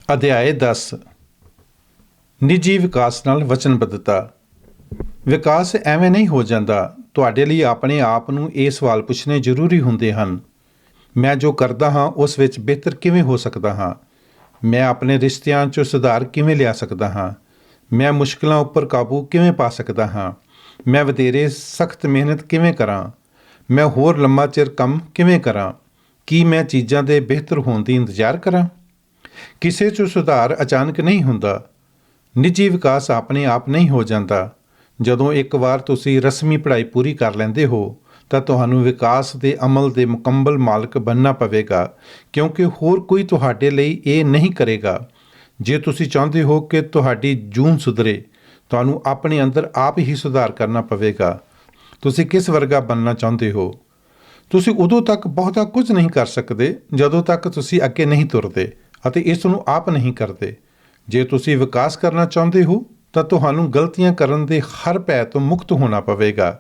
ਅਧਿਆਇ 10 ਨਿੱਜੀ ਵਿਕਾਸ ਨਾਲ ਵਚਨਬੱਧਤਾ। ਵਿਕਾਸ ਐਵੇਂ ਨਹੀਂ ਹੋ ਜਾਂਦਾ। ਤੁਹਾਡੇ ਲਈ ਆਪਣੇ ਆਪ ਨੂੰ ਇਹ ਸਵਾਲ ਪੁੱਛਣੇ ਜ਼ਰੂਰੀ ਹੁੰਦੇ ਹਨ। ਮੈਂ ਜੋ ਕਰਦਾ ਹਾਂ ਉਸ ਵਿੱਚ ਬਿਹਤਰ ਕਿਵੇਂ ਹੋ ਸਕਦਾ ਹਾਂ? ਮੈਂ ਆਪਣੇ ਰਿਸ਼ਤਿਆਂ 'ਚ ਸੁਧਾਰ ਕਿਵੇਂ ਲਿਆ ਸਕਦਾ ਹਾਂ? ਮੈਂ ਮੁਸ਼ਕਲਾਂ ਉੱਪਰ ਕਾਬੂ ਕਿਵੇਂ ਪਾ ਸਕਦਾ ਹਾਂ? ਮੈਂ ਵਧੇਰੇ ਸਖਤ ਮਿਹਨਤ ਕਿਵੇਂ ਕਰਾਂ? ਮੈਂ ਹੋਰ ਲੰਮਾ ਚਿਰ ਕੰਮ ਕਿਵੇਂ ਕਰਾਂ? ਕੀ ਮੈਂ ਚੀਜ਼ਾਂ ਦੇ ਬਿਹਤਰ ਹੋਣ ਦੀ ਇੰਤਜ਼ਾਰ ਕਰਾਂ? ਕਿਸੇ 'ਚ ਸੁਧਾਰ ਅਚਾਨਕ ਨਹੀਂ ਹੁੰਦਾ। ਨਿੱਜੀ ਵਿਕਾਸ ਆਪਣੇ ਆਪ ਨਹੀਂ ਹੋ ਜਾਂਦਾ। ਜਦੋਂ ਇੱਕ ਵਾਰ ਤੁਸੀਂ ਰਸਮੀ ਪੜ੍ਹਾਈ ਪੂਰੀ ਕਰ ਲੈਂਦੇ ਹੋ ਤਾਂ ਤੁਹਾਨੂੰ ਵਿਕਾਸ ਦੇ ਅਮਲ ਦੇ ਮੁਕੰਮਲ ਮਾਲਕ ਬਣਨਾ ਪਵੇਗਾ, ਕਿਉਂਕਿ ਹੋਰ ਕੋਈ ਤੁਹਾਡੇ ਲਈ ਇਹ ਨਹੀਂ ਕਰੇਗਾ। ਜੇ ਤੁਸੀਂ ਚਾਹੁੰਦੇ ਹੋ ਕਿ ਤੁਹਾਡੀ ਜੂਨ ਸੁਧਰੇ, ਤੁਹਾਨੂੰ ਆਪਣੇ ਅੰਦਰ ਆਪ ਹੀ ਸੁਧਾਰ ਕਰਨਾ ਪਵੇਗਾ। ਤੁਸੀਂ ਕਿਸ ਵਰਗਾ ਬਣਨਾ ਚਾਹੁੰਦੇ ਹੋ? ਤੁਸੀਂ ਉਦੋਂ ਤੱਕ ਬਹੁਤਾ ਕੁਝ ਨਹੀਂ ਕਰ ਸਕਦੇ ਜਦੋਂ ਤੱਕ ਤੁਸੀਂ ਅੱਗੇ ਨਹੀਂ ਤੁਰਦੇ ਅਤੇ ਇਸ ਨੂੰ ਆਪ ਨਹੀਂ ਕਰਦੇ। ਜੇ ਤੁਸੀਂ ਵਿਕਾਸ ਕਰਨਾ ਚਾਹੁੰਦੇ ਹੋ ਤਾਂ ਤੁਹਾਨੂੰ ਗਲਤੀਆਂ ਕਰਨ ਦੇ ਹਰ ਭੈ ਤੋਂ ਮੁਕਤ ਹੋਣਾ ਪਵੇਗਾ।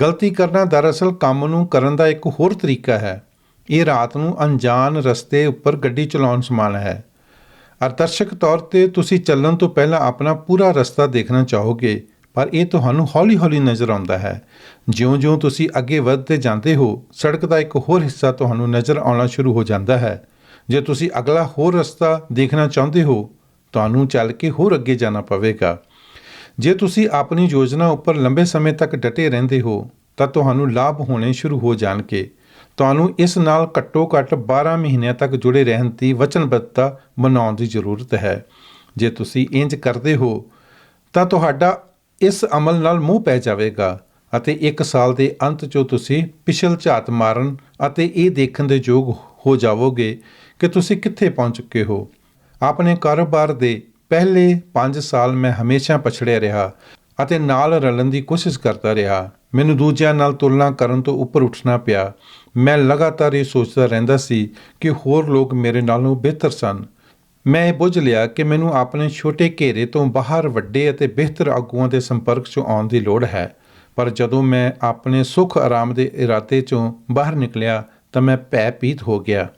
ਗਲਤੀ ਕਰਨਾ ਦਰਅਸਲ ਕੰਮ ਨੂੰ ਕਰਨ ਦਾ ਇੱਕ ਹੋਰ ਤਰੀਕਾ ਹੈ। ਇਹ ਰਾਤ ਨੂੰ ਅਣਜਾਣ ਰਸਤੇ ਉੱਪਰ ਗੱਡੀ ਚਲਾਉਣ ਸਮਾਨ ਹੈ। ਆਦਰਸ਼ਕ ਤੌਰ 'ਤੇ ਤੁਸੀਂ ਚੱਲਣ ਤੋਂ ਪਹਿਲਾਂ ਆਪਣਾ ਪੂਰਾ ਰਸਤਾ ਦੇਖਣਾ ਚਾਹੋਗੇ, ਪਰ ਇਹ ਤੁਹਾਨੂੰ ਹੌਲੀ-ਹੌਲੀ ਨਜ਼ਰ ਆਉਂਦਾ ਹੈ। ਜਿਉਂ-ਜਿਉਂ ਤੁਸੀਂ ਅੱਗੇ ਵਧਦੇ ਜਾਂਦੇ ਹੋ, ਸੜਕ ਦਾ ਇੱਕ ਹੋਰ ਹਿੱਸਾ ਤੁਹਾਨੂੰ ਨਜ਼ਰ ਆਉਣਾ ਸ਼ੁਰੂ ਹੋ ਜਾਂਦਾ ਹੈ। ਜੇ ਤੁਸੀਂ ਅਗਲਾ ਹੋਰ ਰਸਤਾ ਦੇਖਣਾ ਚਾਹੁੰਦੇ ਹੋ, ਤੁਹਾਨੂੰ ਚੱਲ ਕੇ ਹੋਰ ਅੱਗੇ ਜਾਣਾ ਪਵੇਗਾ। ਜੇ ਤੁਸੀਂ ਆਪਣੀ ਯੋਜਨਾ ਉੱਪਰ ਲੰਬੇ ਸਮੇਂ ਤੱਕ ਡਟੇ ਰਹਿੰਦੇ ਹੋ ਤਾਂ ਤੁਹਾਨੂੰ ਲਾਭ ਹੋਣੇ ਸ਼ੁਰੂ ਹੋ ਜਾਣਗੇ। ਤੁਹਾਨੂੰ ਇਸ ਨਾਲ ਘੱਟੋ-ਘੱਟ 12 ਮਹੀਨਿਆਂ ਤੱਕ ਜੁੜੇ ਰਹਿਣ ਦੀ ਵਚਨਬੱਧਤਾ ਬਣਾਉਣ ਦੀ ਜ਼ਰੂਰਤ ਹੈ। ਜੇ ਤੁਸੀਂ ਇੰਜ ਕਰਦੇ ਹੋ ਤਾਂ ਤੁਹਾਡਾ ਇਸ ਅਮਲ ਨਾਲ ਮੋਹ ਪੈ ਜਾਵੇਗਾ ਅਤੇ 1 ਸਾਲ ਦੇ ਅੰਤ 'ਚੋਂ ਤੁਸੀਂ ਪਿਛਲ ਝਾਤ ਮਾਰਨ ਅਤੇ ਇਹ ਦੇਖਣ ਦੇ ਯੋਗ ਹੋ ਜਾਵੋਗੇ ਕਿ ਤੁਸੀਂ ਕਿੱਥੇ ਪਹੁੰਚ ਚੁੱਕੇ ਹੋ। ਆਪਣੇ ਕਾਰੋਬਾਰ ਦੇ ਪਹਿਲੇ 5 ਸਾਲ ਮੈਂ ਹਮੇਸ਼ਾ ਪਛੜਿਆ ਰਿਹਾ ਅਤੇ ਨਾਲ ਰਲਣ ਦੀ ਕੋਸ਼ਿਸ਼ ਕਰਦਾ ਰਿਹਾ। ਮੈਨੂੰ ਦੂਜਿਆਂ ਨਾਲ ਤੁਲਨਾ ਕਰਨ ਤੋਂ ਉੱਪਰ ਉੱਠਣਾ ਪਿਆ। ਮੈਂ ਲਗਾਤਾਰ ਇਹ ਸੋਚਦਾ ਰਹਿੰਦਾ ਸੀ ਕਿ ਹੋਰ ਲੋਕ ਮੇਰੇ ਨਾਲੋਂ ਬਿਹਤਰ ਸਨ। ਮੈਂ ਇਹ ਬੁੱਝ ਲਿਆ ਕਿ ਮੈਨੂੰ ਆਪਣੇ ਛੋਟੇ ਘੇਰੇ ਤੋਂ ਬਾਹਰ ਵੱਡੇ ਅਤੇ ਬਿਹਤਰ ਆਗੂਆਂ ਦੇ ਸੰਪਰਕ 'ਚ ਆਉਣ ਦੀ ਲੋੜ ਹੈ। ਪਰ ਜਦੋਂ ਮੈਂ ਆਪਣੇ ਸੁੱਖ ਆਰਾਮ ਦੇ ਇਰਾਦੇ 'ਚੋਂ ਬਾਹਰ ਨਿਕਲਿਆ ਤਾਂ ਮੈਂ ਭੈ-ਭੀਤ ਹੋ ਗਿਆ।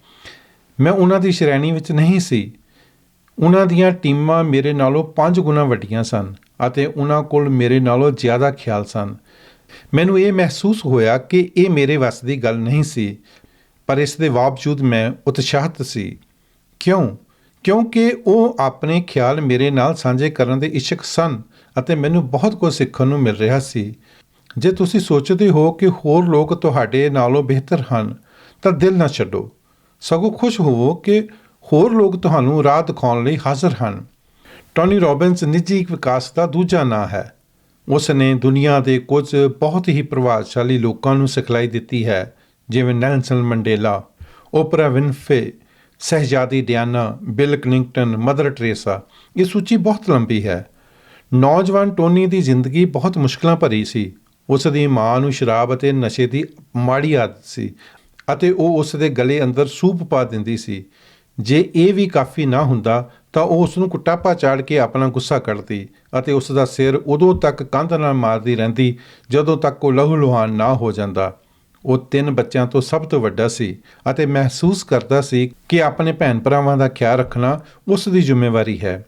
ਮੈਂ ਉਹਨਾਂ ਦੀ ਸ਼੍ਰੇਣੀ ਵਿੱਚ ਨਹੀਂ ਸੀ। ਉਹਨਾਂ ਦੀਆਂ ਟੀਮਾਂ ਮੇਰੇ ਨਾਲੋਂ 5 ਗੁਣਾ ਵੱਡੀਆਂ ਸਨ ਅਤੇ ਉਹਨਾਂ ਕੋਲ ਮੇਰੇ ਨਾਲੋਂ ਜ਼ਿਆਦਾ ਖਿਆਲ ਸਨ। ਮੈਨੂੰ ਇਹ ਮਹਿਸੂਸ ਹੋਇਆ ਕਿ ਇਹ ਮੇਰੇ ਵੱਸ ਦੀ ਗੱਲ ਨਹੀਂ ਸੀ, ਪਰ ਇਸ ਦੇ ਬਾਵਜੂਦ ਮੈਂ ਉਤਸ਼ਾਹਿਤ ਸੀ। ਕਿਉਂਕਿ ਉਹ ਆਪਣੇ ਖਿਆਲ ਮੇਰੇ ਨਾਲ ਸਾਂਝੇ ਕਰਨ ਦੇ ਇੱਛੁਕ ਸਨ ਅਤੇ ਮੈਨੂੰ ਬਹੁਤ ਕੁਝ ਸਿੱਖਣ ਨੂੰ ਮਿਲ ਰਿਹਾ ਸੀ। ਜੇ ਤੁਸੀਂ ਸੋਚਦੇ ਹੋ ਕਿ ਹੋਰ ਲੋਕ ਤੁਹਾਡੇ ਨਾਲੋਂ ਬਿਹਤਰ ਹਨ ਤਾਂ ਦਿਲ ਨਾ ਛੱਡੋ, ਸਗੋਂ ਖੁਸ਼ ਹੋਵੋ ਕਿ ਹੋਰ ਲੋਕ ਤੁਹਾਨੂੰ ਰਾਹ ਦਿਖਾਉਣ ਲਈ ਹਾਜ਼ਰ ਹਨ। ਟੋਨੀ ਰੌਬਿਨਸ ਨਿੱਜੀ ਵਿਕਾਸ ਦਾ ਦੂਜਾ ਨਾਂ ਹੈ। ਉਸ ਨੇ ਦੁਨੀਆ ਦੇ ਕੁਝ ਬਹੁਤ ਹੀ ਪ੍ਰਭਾਵਸ਼ਾਲੀ ਲੋਕਾਂ ਨੂੰ ਸਿਖਲਾਈ ਦਿੱਤੀ ਹੈ, ਜਿਵੇਂ ਨੈਲਸਨ ਮੰਡੇਲਾ, ਓਪਰਾ ਵਿਨਫ੍ਰੇ, ਸ਼ਹਿਜ਼ਾਦੀ ਡਿਆਨਾ, ਬਿਲ ਕਲਿੰਟਨ, ਮਦਰ ਟਰੇਸਾ। ਇਹ ਸੂਚੀ ਬਹੁਤ ਲੰਬੀ ਹੈ। ਨੌਜਵਾਨ ਟੋਨੀ ਦੀ ਜ਼ਿੰਦਗੀ ਬਹੁਤ ਮੁਸ਼ਕਲਾਂ ਭਰੀ ਸੀ। ਉਸ ਦੀ ਮਾਂ ਨੂੰ ਸ਼ਰਾਬ ਅਤੇ ਨਸ਼ੇ ਦੀ ਮਾੜੀ ਆਦਤ ਸੀ ਅਤੇ ਉਹ ਉਸ ਦੇ ਗਲੇ ਅੰਦਰ ਸੂਪ ਪਾ ਦਿੰਦੀ ਸੀ। ਜੇ ਇਹ ਵੀ ਕਾਫੀ ਨਾ ਹੁੰਦਾ ਤਾਂ ਉਹ ਉਸ ਨੂੰ ਕੁਟਾਪਾ ਚਾੜ ਕੇ ਆਪਣਾ ਗੁੱਸਾ ਕੱਢਦੀ ਅਤੇ ਉਸ ਦਾ ਸਿਰ ਉਦੋਂ ਤੱਕ ਕੰਧ ਨਾਲ ਮਾਰਦੀ ਰਹਿੰਦੀ ਜਦੋਂ ਤੱਕ ਉਹ ਲਹੂ ਲੁਹਾਨ ਨਾ ਹੋ ਜਾਂਦਾ। ਉਹ 3 ਬੱਚਿਆਂ ਤੋਂ ਸਭ ਤੋਂ ਵੱਡਾ ਸੀ ਅਤੇ ਮਹਿਸੂਸ ਕਰਦਾ ਸੀ ਕਿ ਆਪਣੇ ਭੈਣ ਭਰਾਵਾਂ ਦਾ ਖਿਆਲ ਰੱਖਣਾ ਉਸ ਦੀ ਜ਼ਿੰਮੇਵਾਰੀ ਹੈ।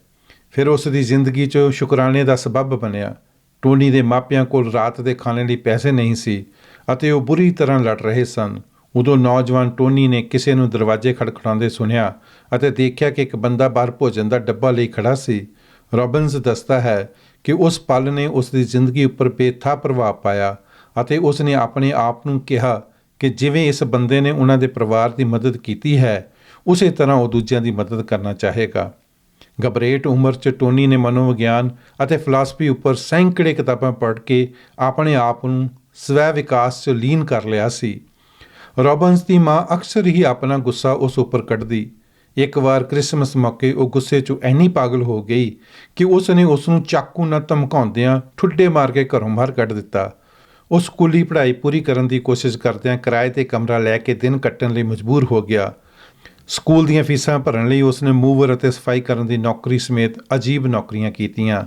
ਫਿਰ ਉਸ ਦੀ ਜ਼ਿੰਦਗੀ 'ਚ ਸ਼ੁਕਰਾਨੇ ਦਾ ਸਬੱਬ ਬਣਿਆ। ਟੋਨੀ ਦੇ ਮਾਪਿਆਂ ਕੋਲ ਰਾਤ ਦੇ ਖਾਣੇ ਲਈ ਪੈਸੇ ਨਹੀਂ ਸੀ ਅਤੇ ਉਹ ਬੁਰੀ ਤਰ੍ਹਾਂ ਲੜ ਰਹੇ ਸਨ। ਉਦੋਂ ਨੌਜਵਾਨ ਟੋਨੀ ਨੇ ਕਿਸੇ ਨੂੰ ਦਰਵਾਜ਼ੇ ਖੜਖੜਾਉਂਦੇ ਸੁਣਿਆ ਅਤੇ ਦੇਖਿਆ ਕਿ ਇੱਕ ਬੰਦਾ ਬਾਹਰ ਭੋਜਨ ਦਾ ਡੱਬਾ ਲਈ ਖੜਾ ਸੀ। ਰੌਬਿਨਸ ਦੱਸਦਾ ਹੈ ਕਿ ਉਸ ਪਲ ਨੇ ਉਸ ਦੀ ਜ਼ਿੰਦਗੀ ਉੱਪਰ ਬੇਥਾਂ ਪ੍ਰਭਾਵ ਪਾਇਆ ਅਤੇ ਉਸ ਨੇ ਆਪਣੇ ਆਪ ਨੂੰ ਕਿਹਾ ਕਿ ਜਿਵੇਂ ਇਸ ਬੰਦੇ ਨੇ ਉਹਨਾਂ ਦੇ ਪਰਿਵਾਰ ਦੀ ਮਦਦ ਕੀਤੀ ਹੈ, ਉਸੇ ਤਰ੍ਹਾਂ ਉਹ ਦੂਜਿਆਂ ਦੀ ਮਦਦ ਕਰਨਾ ਚਾਹੇਗਾ। ਘਬਰੇਟ ਉਮਰ 'ਚ ਟੋਨੀ ਨੇ ਮਨੋਵਿਗਿਆਨ ਅਤੇ ਫਿਲਾਸਫੀ ਉੱਪਰ ਸੈਂਕੜੇ ਕਿਤਾਬਾਂ ਪੜ੍ਹ ਕੇ ਆਪਣੇ ਆਪ ਨੂੰ ਸਵੈ ਵਿਕਾਸ 'ਚ ਲੀਨ ਕਰ ਲਿਆ ਸੀ। ਰੌਬਿਨਸ ਦੀ ਮਾਂ ਅਕਸਰ ਹੀ ਆਪਣਾ ਗੁੱਸਾ ਉਸ ਉੱਪਰ ਕੱਢਦੀ। ਇੱਕ ਵਾਰ ਕ੍ਰਿਸਮਸ ਮੌਕੇ ਉਹ ਗੁੱਸੇ 'ਚੋਂ ਇੰਨੀ ਪਾਗਲ ਹੋ ਗਈ ਕਿ ਉਸ ਨੇ ਉਸ ਨੂੰ ਚਾਕੂ ਨਾਲ ਧਮਕਾਉਂਦਿਆਂ ਠੁੱਡੇ ਮਾਰ ਕੇ ਘਰੋਂ ਬਾਹਰ ਕੱਢ ਦਿੱਤਾ। ਉਹ ਸਕੂਲੀ ਪੜ੍ਹਾਈ ਪੂਰੀ ਕਰਨ ਦੀ ਕੋਸ਼ਿਸ਼ ਕਰਦਿਆਂ ਕਿਰਾਏ 'ਤੇ ਕਮਰਾ ਲੈ ਕੇ ਦਿਨ ਕੱਟਣ ਲਈ ਮਜਬੂਰ ਹੋ ਗਿਆ। ਸਕੂਲ ਦੀਆਂ ਫੀਸਾਂ ਭਰਨ ਲਈ ਉਸ ਨੇ ਮੂਵਰ ਅਤੇ ਸਫਾਈ ਕਰਨ ਦੀ ਨੌਕਰੀ ਸਮੇਤ ਅਜੀਬ ਨੌਕਰੀਆਂ ਕੀਤੀਆਂ।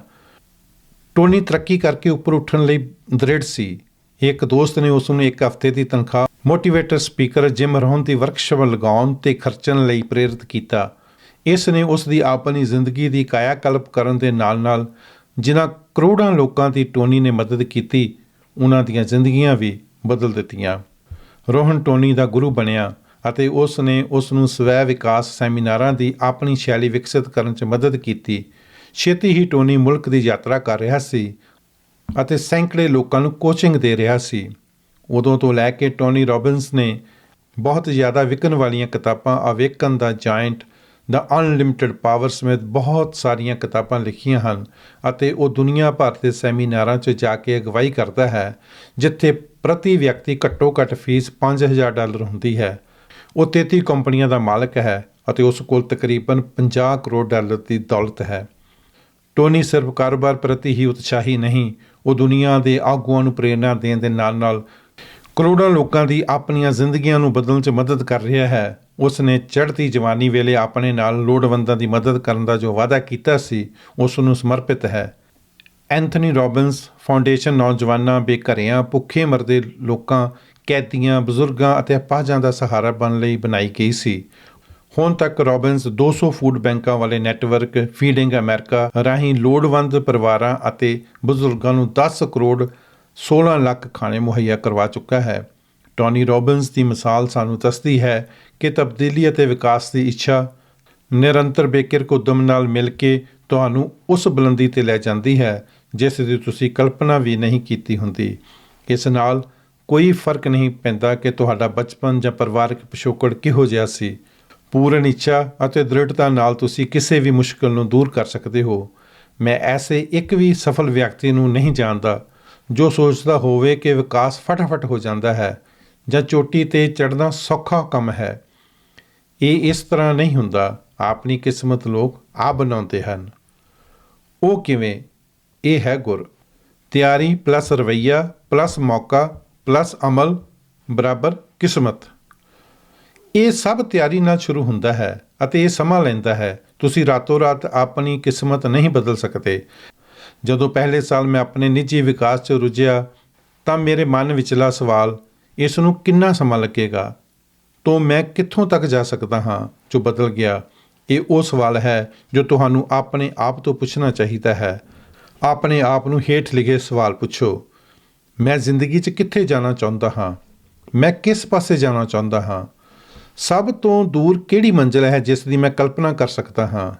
ਟੋਨੀ ਤਰੱਕੀ ਕਰਕੇ ਉੱਪਰ ਉੱਠਣ ਲਈ ਦ੍ਰਿੜ ਸੀ। ਇੱਕ ਦੋਸਤ ਨੇ ਉਸ ਨੂੰ 1 ਹਫ਼ਤੇ ਦੀ ਤਨਖਾਹ ਮੋਟੀਵੇਟਰ ਸਪੀਕਰ ਜਿਮ ਰੋਹਨ ਦੀ ਵਰਕਸ਼ਾਪ ਲਗਾਉਣ 'ਤੇ ਖਰਚਣ ਲਈ ਪ੍ਰੇਰਿਤ ਕੀਤਾ। ਇਸ ਨੇ ਉਸ ਦੀ ਆਪਣੀ ਜ਼ਿੰਦਗੀ ਦੀ ਕਾਇਆਕਲਪ ਕਰਨ ਦੇ ਨਾਲ-ਨਾਲ ਜਿਨ੍ਹਾਂ ਕਰੋੜਾਂ ਲੋਕਾਂ ਦੀ ਟੋਨੀ ਨੇ ਮਦਦ ਕੀਤੀ, ਉਹਨਾਂ ਦੀਆਂ ਜ਼ਿੰਦਗੀਆਂ ਵੀ ਬਦਲ ਦਿੱਤੀਆਂ। ਰੋਹਨ ਟੋਨੀ ਦਾ ਗੁਰੂ ਬਣਿਆ ਅਤੇ ਉਸ ਨੇ ਉਸ ਨੂੰ ਸਵੈ ਵਿਕਾਸ ਸੈਮੀਨਾਰਾਂ ਦੀ ਆਪਣੀ ਸ਼ੈਲੀ ਵਿਕਸਿਤ ਕਰਨ 'ਚ ਮਦਦ ਕੀਤੀ। ਛੇਤੀ ਹੀ ਟੋਨੀ ਮੁਲਕ ਦੀ ਯਾਤਰਾ ਕਰ ਰਿਹਾ ਸੀ ਅਤੇ ਸੈਂਕੜੇ ਲੋਕਾਂ ਨੂੰ ਕੋਚਿੰਗ ਦੇ ਰਿਹਾ ਸੀ। ਉਦੋਂ ਤੋਂ ਲੈ ਕੇ ਟੋਨੀ ਰੋਬਿਨਸ ਨੇ ਬਹੁਤ ਜ਼ਿਆਦਾ ਵਿਕਣ ਵਾਲੀਆਂ ਕਿਤਾਬਾਂ ਅਵੇਕਨ ਦਾ ਜਾਇੰਟ, ਦਾ ਅਨਲਿਮਟਿਡ ਪਾਵਰ ਸਮੇਤ ਬਹੁਤ ਸਾਰੀਆਂ ਕਿਤਾਬਾਂ ਲਿਖੀਆਂ ਹਨ ਅਤੇ ਉਹ ਦੁਨੀਆ ਭਰ ਦੇ ਸੈਮੀਨਾਰਾਂ 'ਚ ਜਾ ਕੇ ਅਗਵਾਈ ਕਰਦਾ ਹੈ, ਜਿੱਥੇ ਪ੍ਰਤੀ ਵਿਅਕਤੀ ਘੱਟੋ ਘੱਟ ਫੀਸ $5000 ਹੁੰਦੀ ਹੈ। ਉਹ 33 ਕੰਪਨੀਆਂ ਦਾ ਮਾਲਕ ਹੈ ਅਤੇ ਉਸ ਕੋਲ ਤਕਰੀਬਨ $50 ਕਰੋੜ ਦੀ ਦੌਲਤ ਹੈ। ਟੋਨੀ ਸਿਰਫ ਕਾਰੋਬਾਰ ਪ੍ਰਤੀ ਹੀ ਉਤਸ਼ਾਹੀ ਨਹੀਂ, ਉਹ ਦੁਨੀਆ ਦੇ ਆਗੂਆਂ ਨੂੰ ਪ੍ਰੇਰਨਾ ਦੇਣ ਦੇ ਨਾਲ-ਨਾਲ ਕਰੋੜਾਂ ਲੋਕਾਂ ਦੀ ਆਪਣੀਆਂ ਜ਼ਿੰਦਗੀਆਂ ਨੂੰ ਬਦਲਣ 'ਚ ਮਦਦ ਕਰ ਰਿਹਾ ਹੈ। ਉਸ ਨੇ ਚੜ੍ਹਦੀ ਜਵਾਨੀ ਵੇਲੇ ਆਪਣੇ ਨਾਲ ਲੋੜਵੰਦਾਂ ਦੀ ਮਦਦ ਕਰਨ ਦਾ ਜੋ ਵਾਅਦਾ ਕੀਤਾ ਸੀ, ਉਸ ਨੂੰ ਸਮਰਪਿਤ ਹੈ। ਐਂਥਨੀ ਰੋਬਿਨਸ ਫਾਊਂਡੇਸ਼ਨ ਨੌਜਵਾਨਾਂ, ਬੇਘਰਿਆਂ, ਭੁੱਖੇ ਮਰਦੇ ਲੋਕਾਂ, ਕੈਦੀਆਂ, ਬਜ਼ੁਰਗਾਂ ਅਤੇ ਅਪਾਹਜਾਂ ਦਾ ਸਹਾਰਾ ਬਣਨ ਲਈ ਬਣਾਈ ਗਈ ਸੀ। ਹੁਣ ਤੱਕ ਰੋਬਿਨਸ 200 ਫੂਡ ਬੈਂਕਾਂ ਵਾਲੇ ਨੈੱਟਵਰਕ ਫੀਡਿੰਗ ਅਮਰੀਕਾ ਰਾਹੀਂ ਲੋੜਵੰਦ ਪਰਿਵਾਰਾਂ ਅਤੇ ਬਜ਼ੁਰਗਾਂ ਨੂੰ 10 ਕਰੋੜ 16 ਲੱਖ ਖਾਣੇ ਮੁਹੱਈਆ ਕਰਵਾ ਚੁੱਕਾ ਹੈ। ਟੋਨੀ ਰੋਬਿਨਸ ਦੀ ਮਿਸਾਲ ਸਾਨੂੰ ਦੱਸਦੀ ਹੈ ਕਿ ਤਬਦੀਲੀ ਅਤੇ ਵਿਕਾਸ ਦੀ ਇੱਛਾ ਨਿਰੰਤਰ ਬੇਕਿਰਕ ਉੱਦਮ ਨਾਲ ਮਿਲ ਕੇ ਤੁਹਾਨੂੰ ਉਸ ਬੁਲੰਦੀ 'ਤੇ ਲੈ ਜਾਂਦੀ ਹੈ ਜਿਸ ਦੀ ਤੁਸੀਂ ਕਲਪਨਾ ਵੀ ਨਹੀਂ ਕੀਤੀ ਹੁੰਦੀ। ਇਸ ਨਾਲ ਕੋਈ ਫਰਕ ਨਹੀਂ ਪੈਂਦਾ ਕਿ ਤੁਹਾਡਾ ਬਚਪਨ ਜਾਂ ਪਰਿਵਾਰਕ ਪਿਛੋਕੜ ਕਿਹੋ ਜਿਹਾ ਸੀ। ਪੂਰਨ ਇੱਛਾ ਅਤੇ ਦ੍ਰਿੜਤਾ ਨਾਲ ਤੁਸੀਂ ਕਿਸੇ ਵੀ ਮੁਸ਼ਕਲ ਨੂੰ ਦੂਰ ਕਰ ਸਕਦੇ ਹੋ। ਮੈਂ ਐਸੇ ਇੱਕ ਵੀ ਸਫਲ ਵਿਅਕਤੀ ਨੂੰ ਨਹੀਂ ਜਾਣਦਾ ਜੋ ਸੋਚਦਾ ਹੋਵੇ ਕਿ ਵਿਕਾਸ ਫਟਾਫਟ ਹੋ ਜਾਂਦਾ ਹੈ ਜਾਂ ਚੋਟੀ 'ਤੇ ਚੜ੍ਹਨਾ ਸੌਖਾ ਕੰਮ ਹੈ। ਇਹ ਇਸ ਤਰ੍ਹਾਂ ਨਹੀਂ ਹੁੰਦਾ। ਆਪਣੀ ਕਿਸਮਤ ਲੋਕ ਆਪ ਬਣਾਉਂਦੇ ਹਨ। ਉਹ ਕਿਵੇਂ? ਇਹ ਹੈ ਗੁਰ। ਤਿਆਰੀ ਪਲੱਸ ਰਵੱਈਆ ਪਲੱਸ ਮੌਕਾ ਪਲੱਸ ਅਮਲ ਬਰਾਬਰ ਕਿਸਮਤ। ਇਹ ਸਭ ਤਿਆਰੀ ਨਾਲ ਸ਼ੁਰੂ ਹੁੰਦਾ ਹੈ ਅਤੇ ਇਹ ਸਮਾਂ ਲੈਂਦਾ ਹੈ। ਤੁਸੀਂ ਰਾਤੋਂ ਰਾਤ ਆਪਣੀ ਕਿਸਮਤ ਨਹੀਂ ਬਦਲ ਸਕਦੇ। ਜਦੋਂ ਪਹਿਲੇ ਸਾਲ ਮੈਂ ਆਪਣੇ ਨਿੱਜੀ ਵਿਕਾਸ 'ਚ ਰੁੱਝਿਆ ਤਾਂ ਮੇਰੇ ਮਨ ਵਿਚਲਾ ਸਵਾਲ, ਇਸ ਨੂੰ ਕਿੰਨਾ ਸਮਾਂ ਲੱਗੇਗਾ ਤੋਂ ਮੈਂ ਕਿੱਥੋਂ ਤੱਕ ਜਾ ਸਕਦਾ ਹਾਂ, ਜੋ ਬਦਲ ਗਿਆ। ਇਹ ਉਹ ਸਵਾਲ ਹੈ ਜੋ ਤੁਹਾਨੂੰ ਆਪਣੇ ਆਪ ਤੋਂ ਪੁੱਛਣਾ ਚਾਹੀਦਾ ਹੈ। ਆਪਣੇ ਆਪ ਨੂੰ ਹੇਠ ਲਿਖੇ ਸਵਾਲ ਪੁੱਛੋ। ਮੈਂ ਜ਼ਿੰਦਗੀ 'ਚ ਕਿੱਥੇ ਜਾਣਾ ਚਾਹੁੰਦਾ ਹਾਂ? ਮੈਂ ਕਿਸ ਪਾਸੇ ਜਾਣਾ ਚਾਹੁੰਦਾ ਹਾਂ? ਸਭ ਤੋਂ ਦੂਰ ਕਿਹੜੀ ਮੰਜ਼ਿਲ ਹੈ ਜਿਸ ਦੀ ਮੈਂ ਕਲਪਨਾ ਕਰ ਸਕਦਾ ਹਾਂ?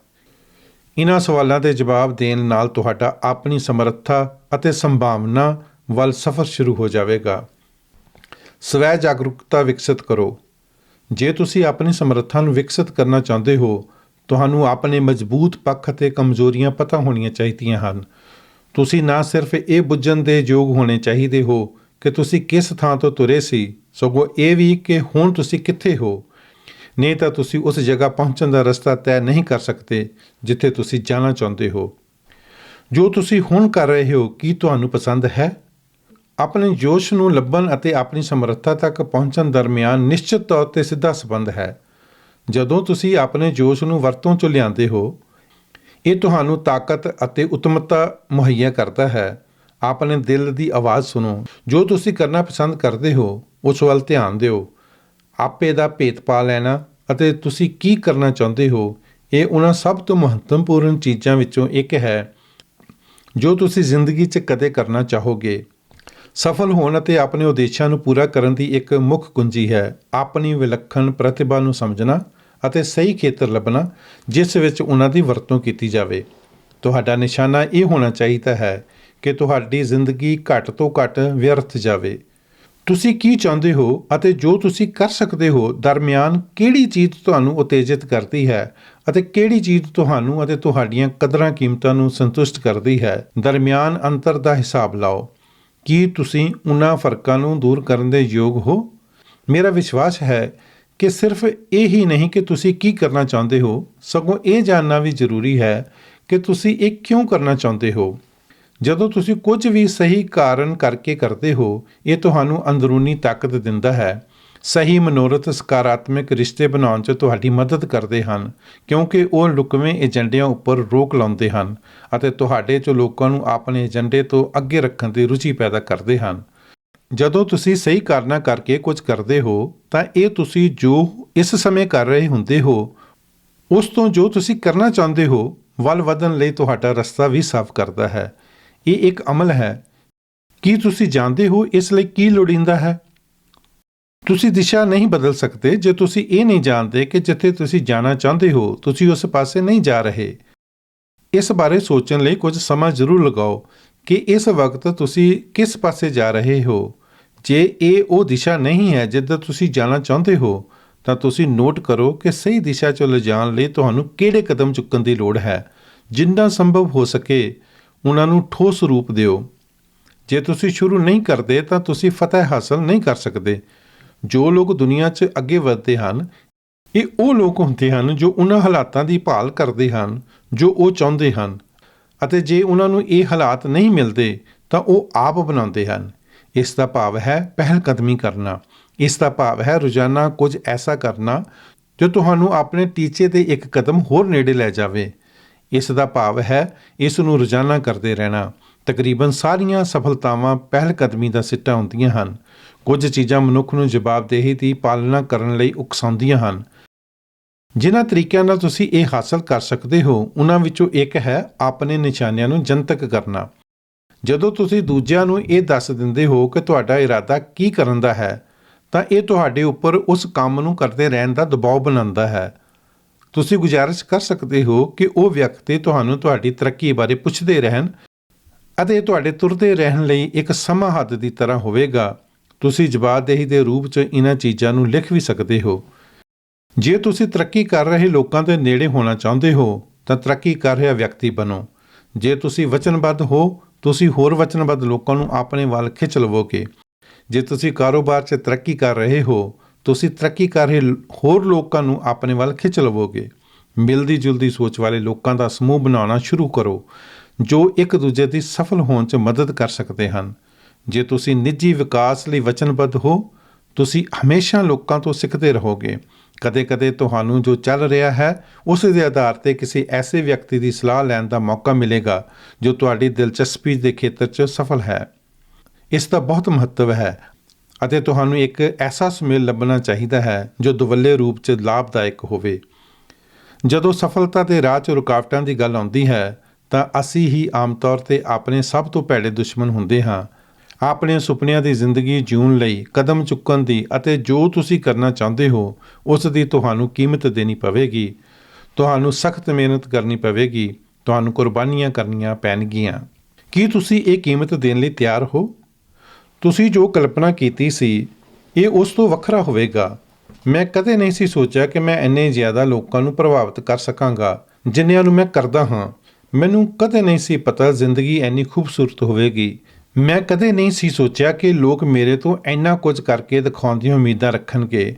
ਇਹਨਾਂ ਸਵਾਲਾਂ ਦੇ ਜਵਾਬ ਦੇਣ ਨਾਲ ਤੁਹਾਡਾ ਆਪਣੀ ਸਮਰੱਥਾ ਅਤੇ ਸੰਭਾਵਨਾ ਵੱਲ ਸਫ਼ਰ ਸ਼ੁਰੂ ਹੋ ਜਾਵੇਗਾ। ਸਵੈ ਜਾਗਰੂਕਤਾ ਵਿਕਸਿਤ ਕਰੋ। ਜੇ ਤੁਸੀਂ ਆਪਣੀ ਸਮਰੱਥਾ ਨੂੰ ਵਿਕਸਿਤ ਕਰਨਾ ਚਾਹੁੰਦੇ ਹੋ, ਤੁਹਾਨੂੰ ਆਪਣੇ ਮਜ਼ਬੂਤ ਪੱਖ ਅਤੇ ਕਮਜ਼ੋਰੀਆਂ ਪਤਾ ਹੋਣੀਆਂ ਚਾਹੀਦੀਆਂ ਹਨ। ਤੁਸੀਂ ਨਾ ਸਿਰਫ ਇਹ ਬੁੱਝਣ ਦੇ ਯੋਗ ਹੋਣੇ ਚਾਹੀਦੇ ਹੋ ਕਿ ਤੁਸੀਂ ਕਿਸ ਥਾਂ ਤੋਂ ਤੁਰੇ ਸੀ, ਸਗੋਂ ਇਹ ਵੀ ਕਿ ਹੁਣ ਤੁਸੀਂ ਕਿੱਥੇ ਹੋ। ਨਹੀਂ ਤਾਂ ਤੁਸੀਂ ਉਸ ਜਗ੍ਹਾ ਪਹੁੰਚਣ ਦਾ ਰਸਤਾ ਤੈਅ ਨਹੀਂ ਕਰ ਸਕਦੇ ਜਿੱਥੇ ਤੁਸੀਂ ਜਾਣਾ ਚਾਹੁੰਦੇ ਹੋ। ਜੋ ਤੁਸੀਂ ਹੁਣ ਕਰ ਰਹੇ ਹੋ, ਕੀ ਤੁਹਾਨੂੰ ਪਸੰਦ ਹੈ? ਆਪਣੇ ਜੋਸ਼ ਨੂੰ ਲੱਭਣ ਅਤੇ ਆਪਣੀ ਸਮਰੱਥਾ ਤੱਕ ਪਹੁੰਚਣ ਦਰਮਿਆਨ ਨਿਸ਼ਚਿਤ ਤੌਰ 'ਤੇ ਸਿੱਧਾ ਸੰਬੰਧ ਹੈ। ਜਦੋਂ ਤੁਸੀਂ ਆਪਣੇ ਜੋਸ਼ ਨੂੰ ਵਰਤੋਂ 'ਚ ਲਿਆਉਂਦੇ ਹੋ, ਇਹ ਤੁਹਾਨੂੰ ਤਾਕਤ ਅਤੇ ਉਤਮਤਾ ਮੁਹੱਈਆ ਕਰਦਾ ਹੈ। ਆਪਣੇ ਦਿਲ ਦੀ ਆਵਾਜ਼ ਸੁਣੋ। ਜੋ ਤੁਸੀਂ ਕਰਨਾ ਪਸੰਦ ਕਰਦੇ ਹੋ, ਉਸ ਵੱਲ ਧਿਆਨ ਦਿਓ। ਆਪੇ ਦਾ ਭੇਤ ਪਾ ਲੈਣਾ ਅਤੇ ਤੁਸੀਂ ਕੀ ਕਰਨਾ ਚਾਹੁੰਦੇ ਹੋ, ਇਹ ਉਹਨਾਂ ਸਭ ਤੋਂ ਮਹੱਤਵਪੂਰਨ ਚੀਜ਼ਾਂ ਵਿੱਚੋਂ ਇੱਕ ਹੈ ਜੋ ਤੁਸੀਂ ਜ਼ਿੰਦਗੀ 'ਚ ਕਦੇ ਕਰਨਾ ਚਾਹੋਗੇ। ਸਫਲ ਹੋਣ ਅਤੇ ਆਪਣੇ ਉਦੇਸ਼ਾਂ ਨੂੰ ਪੂਰਾ ਕਰਨ ਦੀ ਇੱਕ ਮੁੱਖ ਕੁੰਜੀ ਹੈ ਆਪਣੀ ਵਿਲੱਖਣ ਪ੍ਰਤਿਭਾ ਨੂੰ ਸਮਝਣਾ ਅਤੇ ਸਹੀ ਖੇਤਰ ਲੱਭਣਾ ਜਿਸ ਵਿੱਚ ਉਹਨਾਂ ਦੀ ਵਰਤੋਂ ਕੀਤੀ ਜਾਵੇ। ਤੁਹਾਡਾ ਨਿਸ਼ਾਨਾ ਇਹ ਹੋਣਾ ਚਾਹੀਦਾ ਹੈ ਕਿ ਤੁਹਾਡੀ ਜ਼ਿੰਦਗੀ ਘੱਟ ਤੋਂ ਘੱਟ ਵਿਅਰਥ ਜਾਵੇ। ਤੁਸੀਂ ਕੀ ਚਾਹੁੰਦੇ ਹੋ ਅਤੇ ਜੋ ਤੁਸੀਂ ਕਰ ਸਕਦੇ ਹੋ ਦਰਮਿਆਨ ਕਿਹੜੀ ਚੀਜ਼ ਤੁਹਾਨੂੰ ਉਤੇਜਿਤ ਕਰਦੀ ਹੈ ਅਤੇ ਕਿਹੜੀ ਚੀਜ਼ ਤੁਹਾਨੂੰ ਅਤੇ ਤੁਹਾਡੀਆਂ ਕਦਰਾਂ ਕੀਮਤਾਂ ਨੂੰ ਸੰਤੁਸ਼ਟ ਕਰਦੀ ਹੈ, ਦਰਮਿਆਨ ਅੰਤਰ ਦਾ ਹਿਸਾਬ ਲਾਓ। ਕੀ ਤੁਸੀਂ ਉਹਨਾਂ ਫਰਕਾਂ ਨੂੰ ਦੂਰ ਕਰਨ ਦੇ ਯੋਗ ਹੋ? ਮੇਰਾ ਵਿਸ਼ਵਾਸ ਹੈ ਕਿ ਸਿਰਫ ਇਹ ਹੀ ਨਹੀਂ ਕਿ ਤੁਸੀਂ ਕੀ ਕਰਨਾ ਚਾਹੁੰਦੇ ਹੋ, ਸਗੋਂ ਇਹ ਜਾਣਨਾ ਵੀ ਜ਼ਰੂਰੀ ਹੈ ਕਿ ਤੁਸੀਂ ਇਹ ਕਿਉਂ ਕਰਨਾ ਚਾਹੁੰਦੇ ਹੋ। ਜਦੋਂ ਤੁਸੀਂ ਕੁਝ ਵੀ ਸਹੀ ਕਾਰਨ ਕਰਕੇ ਕਰਦੇ ਹੋ, ਇਹ ਤੁਹਾਨੂੰ ਅੰਦਰੂਨੀ ਤਾਕਤ ਦਿੰਦਾ ਹੈ। ਸਹੀ ਮਨੋਰਥ ਸਕਾਰਾਤਮਕ ਰਿਸ਼ਤੇ ਬਣਾਉਣ 'ਚ ਤੁਹਾਡੀ ਮਦਦ ਕਰਦੇ ਹਨ ਕਿਉਂਕਿ ਉਹ ਲੁਕਵੇਂ ਏਜੰਡਿਆਂ ਉੱਪਰ ਰੋਕ ਲਾਉਂਦੇ ਹਨ ਅਤੇ ਤੁਹਾਡੇ 'ਚ ਲੋਕਾਂ ਨੂੰ ਆਪਣੇ ਏਜੰਡੇ ਤੋਂ ਅੱਗੇ ਰੱਖਣ ਦੀ ਰੁਚੀ ਪੈਦਾ ਕਰਦੇ ਹਨ। ਜਦੋਂ ਤੁਸੀਂ ਸਹੀ ਕਾਰਨਾਂ ਕਰਕੇ ਕੁਝ ਕਰਦੇ ਹੋ ਤਾਂ ਇਹ ਤੁਸੀਂ ਜੋ ਇਸ ਸਮੇਂ ਕਰ ਰਹੇ ਹੁੰਦੇ ਹੋ, ਉਸ ਤੋਂ ਜੋ ਤੁਸੀਂ ਕਰਨਾ ਚਾਹੁੰਦੇ ਹੋ ਵੱਲ ਵਧਣ ਲਈ ਤੁਹਾਡਾ ਰਸਤਾ ਵੀ ਸਾਫ਼ ਕਰਦਾ ਹੈ। ਇਹ ਇੱਕ ਅਮਲ ਹੈ। ਕੀ ਤੁਸੀਂ ਜਾਣਦੇ ਹੋ ਇਸ ਲਈ ਕੀ ਲੋੜੀਂਦਾ ਹੈ? ਤੁਸੀਂ ਦਿਸ਼ਾ ਨਹੀਂ ਬਦਲ ਸਕਦੇ ਜੇ ਤੁਸੀਂ ਇਹ ਨਹੀਂ ਜਾਣਦੇ ਕਿ ਜਿੱਥੇ ਤੁਸੀਂ ਜਾਣਾ ਚਾਹੁੰਦੇ ਹੋ ਤੁਸੀਂ ਉਸ ਪਾਸੇ ਨਹੀਂ ਜਾ ਰਹੇ। ਇਸ ਬਾਰੇ ਸੋਚਣ ਲਈ ਕੁਝ ਸਮਾਂ ਜ਼ਰੂਰ ਲਗਾਓ ਕਿ ਇਸ ਵਕਤ ਤੁਸੀਂ ਕਿਸ ਪਾਸੇ ਜਾ ਰਹੇ ਹੋ। ਜੇ ਇਹ ਉਹ ਦਿਸ਼ਾ ਨਹੀਂ ਹੈ ਜਿੱਧਰ ਤੁਸੀਂ ਜਾਣਾ ਚਾਹੁੰਦੇ ਹੋ ਤਾਂ ਤੁਸੀਂ ਨੋਟ ਕਰੋ ਕਿ ਸਹੀ ਦਿਸ਼ਾ 'ਚ ਲਿਜਾਣ ਲਈ ਤੁਹਾਨੂੰ ਕਿਹੜੇ ਕਦਮ ਚੁੱਕਣ ਦੀ ਲੋੜ ਹੈ। ਜਿੰਨਾ ਸੰਭਵ ਹੋ ਸਕੇ ਉਹਨਾਂ ਨੂੰ ਠੋਸ ਰੂਪ ਦਿਓ। ਜੇ ਤੁਸੀਂ ਸ਼ੁਰੂ ਨਹੀਂ ਕਰਦੇ ਤਾਂ ਤੁਸੀਂ ਫਤਿਹ ਹਾਸਲ ਨਹੀਂ ਕਰ ਸਕਦੇ। ਜੋ ਲੋਕ ਦੁਨੀਆ 'ਚ ਅੱਗੇ ਵਧਦੇ ਹਨ ਇਹ ਉਹ ਲੋਕ ਹੁੰਦੇ ਹਨ ਜੋ ਉਹਨਾਂ ਹਾਲਾਤਾਂ ਦੀ ਭਾਲ ਕਰਦੇ ਹਨ ਜੋ ਉਹ ਚਾਹੁੰਦੇ ਹਨ, ਅਤੇ ਜੇ ਉਹਨਾਂ ਨੂੰ ਇਹ ਹਾਲਾਤ ਨਹੀਂ ਮਿਲਦੇ ਤਾਂ ਉਹ ਆਪ ਬਣਾਉਂਦੇ ਹਨ। ਇਸ ਦਾ ਭਾਵ ਹੈ ਪਹਿਲ ਕਦਮੀ ਕਰਨਾ। ਇਸ ਦਾ ਭਾਵ ਹੈ ਰੋਜ਼ਾਨਾ ਕੁਝ ਐਸਾ ਕਰਨਾ ਜੋ ਤੁਹਾਨੂੰ ਆਪਣੇ ਟੀਚੇ ਦੇ ਇੱਕ ਕਦਮ ਹੋਰ ਨੇੜੇ ਲੈ ਜਾਵੇ। ਇਸ ਦਾ ਭਾਵ ਹੈ ਇਸ ਨੂੰ ਰੋਜ਼ਾਨਾ ਕਰਦੇ ਰਹਿਣਾ। ਤਕਰੀਬਨ ਸਾਰੀਆਂ ਸਫਲਤਾਵਾਂ ਪਹਿਲ ਕਦਮੀ ਦਾ ਸਿੱਟਾ ਹੁੰਦੀਆਂ ਹਨ। ਕੁਝ ਚੀਜ਼ਾਂ ਮਨੁੱਖ ਨੂੰ ਜਵਾਬਦੇਹੀ ਦੀ ਪਾਲਣਾ ਕਰਨ ਲਈ ਉਕਸਾਉਂਦੀਆਂ ਹਨ। ਜਿਨ੍ਹਾਂ ਤਰੀਕਿਆਂ ਨਾਲ ਤੁਸੀਂ ਇਹ ਹਾਸਲ ਕਰ ਸਕਦੇ ਹੋ ਉਹਨਾਂ ਵਿੱਚੋਂ ਇੱਕ ਹੈ ਆਪਣੇ ਨਿਸ਼ਾਨਿਆਂ ਨੂੰ ਜਨਤਕ ਕਰਨਾ। ਜਦੋਂ ਤੁਸੀਂ ਦੂਜਿਆਂ ਨੂੰ ਇਹ ਦੱਸ ਦਿੰਦੇ ਹੋ ਕਿ ਤੁਹਾਡਾ ਇਰਾਦਾ ਕੀ ਕਰਨ ਦਾ ਹੈ ਤਾਂ ਇਹ ਤੁਹਾਡੇ ਉੱਪਰ ਉਸ ਕੰਮ ਨੂੰ ਕਰਦੇ ਰਹਿਣ ਦਾ ਦਬਾਅ ਬਣਾਉਂਦਾ ਹੈ। ਤੁਸੀਂ ਗੁਜ਼ਾਰਿਸ਼ ਕਰ ਸਕਦੇ ਹੋ ਕਿ ਉਹ ਵਿਅਕਤੀ ਤੁਹਾਨੂੰ ਤੁਹਾਡੀ ਤਰੱਕੀ ਬਾਰੇ ਪੁੱਛਦੇ ਰਹਿਣ ਅਤੇ ਤੁਹਾਡੇ ਤੁਰਦੇ ਰਹਿਣ ਲਈ ਇੱਕ ਸਮਾਂ ਹੱਦ ਦੀ ਤਰ੍ਹਾਂ ਹੋਵੇਗਾ। ਤੁਸੀਂ ਜਵਾਬਦੇਹੀ ਦੇ ਰੂਪ 'ਚ ਇਹਨਾਂ ਚੀਜ਼ਾਂ ਨੂੰ ਲਿਖ ਵੀ ਸਕਦੇ ਹੋ। ਜੇ ਤੁਸੀਂ ਤਰੱਕੀ ਕਰ ਰਹੇ ਲੋਕਾਂ ਦੇ ਨੇੜੇ ਹੋਣਾ ਚਾਹੁੰਦੇ ਹੋ ਤਾਂ ਤਰੱਕੀ ਕਰ ਰਿਹਾ ਵਿਅਕਤੀ ਬਣੋ। ਜੇ ਤੁਸੀਂ ਵਚਨਬੱਧ ਹੋ ਤੁਸੀਂ ਹੋਰ ਵਚਨਬੱਧ ਲੋਕਾਂ ਨੂੰ ਆਪਣੇ ਵੱਲ ਖਿੱਚ ਲਵੋਗੇ। ਜੇ ਤੁਸੀਂ ਕਾਰੋਬਾਰ 'ਚ ਤਰੱਕੀ ਕਰ ਰਹੇ ਹੋ ਤੁਸੀਂ ਤਰੱਕੀ ਕਰ ਰਹੇ ਹੋਰ ਲੋਕਾਂ ਨੂੰ ਆਪਣੇ ਵੱਲ ਖਿੱਚ ਲਵੋਗੇ। ਮਿਲਦੀ ਜੁਲਦੀ ਸੋਚ ਵਾਲੇ ਲੋਕਾਂ ਦਾ ਸਮੂਹ ਬਣਾਉਣਾ ਸ਼ੁਰੂ ਕਰੋ ਜੋ ਇੱਕ ਦੂਜੇ ਦੀ ਸਫਲ ਹੋਣ 'ਚ ਮਦਦ ਕਰ ਸਕਦੇ ਹਨ। ਜੇ ਤੁਸੀਂ ਨਿੱਜੀ ਵਿਕਾਸ ਲਈ ਵਚਨਬੱਧ ਹੋ ਤੁਸੀਂ ਹਮੇਸ਼ਾ ਲੋਕਾਂ ਤੋਂ ਸਿੱਖਦੇ ਰਹੋਗੇ। ਕਦੇ-ਕਦੇ ਤੁਹਾਨੂੰ ਜੋ ਚੱਲ ਰਿਹਾ ਹੈ ਉਸ ਦੇ ਆਧਾਰ 'ਤੇ ਕਿਸੇ ਐਸੇ ਵਿਅਕਤੀ ਦੀ ਸਲਾਹ ਲੈਣ ਦਾ ਮੌਕਾ ਮਿਲੇਗਾ ਜੋ ਤੁਹਾਡੀ ਦਿਲਚਸਪੀ ਦੇ ਖੇਤਰ 'ਚ ਸਫਲ ਹੈ। ਇਸ ਦਾ ਬਹੁਤ ਮਹੱਤਵ ਹੈ ਅਤੇ ਤੁਹਾਨੂੰ ਇੱਕ ਐਸਾ ਸੁਮੇਲ ਲੱਭਣਾ ਚਾਹੀਦਾ ਹੈ ਜੋ ਦੁਵੱਲੇ ਰੂਪ 'ਚ ਲਾਭਦਾਇਕ ਹੋਵੇ। ਜਦੋਂ ਸਫਲਤਾ ਦੇ ਰਾਹ 'ਚ ਰੁਕਾਵਟਾਂ ਦੀ ਗੱਲ ਆਉਂਦੀ ਹੈ ਤਾਂ ਅਸੀਂ ਹੀ ਆਮ ਤੌਰ 'ਤੇ ਆਪਣੇ ਸਭ ਤੋਂ ਭੈੜੇ ਦੁਸ਼ਮਣ ਹੁੰਦੇ ਹਾਂ। ਆਪਣੇ ਸੁਪਨਿਆਂ ਦੀ ਜ਼ਿੰਦਗੀ ਜਿਉਣ ਲਈ ਕਦਮ ਚੁੱਕਣ ਦੀ ਅਤੇ ਜੋ ਤੁਸੀਂ ਕਰਨਾ ਚਾਹੁੰਦੇ ਹੋ ਉਸ ਦੀ ਤੁਹਾਨੂੰ ਕੀਮਤ ਦੇਣੀ ਪਵੇਗੀ। ਤੁਹਾਨੂੰ ਸਖਤ ਮਿਹਨਤ ਕਰਨੀ ਪਵੇਗੀ। ਤੁਹਾਨੂੰ ਕੁਰਬਾਨੀਆਂ ਕਰਨੀਆਂ ਪੈਣਗੀਆਂ। ਕੀ ਤੁਸੀਂ ਇਹ ਕੀਮਤ ਦੇਣ ਲਈ ਤਿਆਰ ਹੋ? ਤੁਸੀਂ ਜੋ ਕਲਪਨਾ ਕੀਤੀ ਸੀ ਇਹ ਉਸ ਤੋਂ ਵੱਖਰਾ ਹੋਵੇਗਾ। ਮੈਂ ਕਦੇ ਨਹੀਂ ਸੀ ਸੋਚਿਆ ਕਿ ਮੈਂ ਇੰਨੇ ਜ਼ਿਆਦਾ ਲੋਕਾਂ ਨੂੰ ਪ੍ਰਭਾਵਿਤ ਕਰ ਸਕਾਂਗਾ ਜਿੰਨਿਆਂ ਨੂੰ ਮੈਂ ਕਰਦਾ ਹਾਂ। ਮੈਨੂੰ ਕਦੇ ਨਹੀਂ ਸੀ ਪਤਾ ਜ਼ਿੰਦਗੀ ਇੰਨੀ ਖੂਬਸੂਰਤ ਹੋਵੇਗੀ। ਮੈਂ ਕਦੇ ਨਹੀਂ ਸੀ ਸੋਚਿਆ ਕਿ ਲੋਕ ਮੇਰੇ ਤੋਂ ਇੰਨਾ ਕੁਝ ਕਰਕੇ ਦਿਖਾਉਣ ਦੀਆਂ ਉਮੀਦਾਂ ਰੱਖਣਗੇ।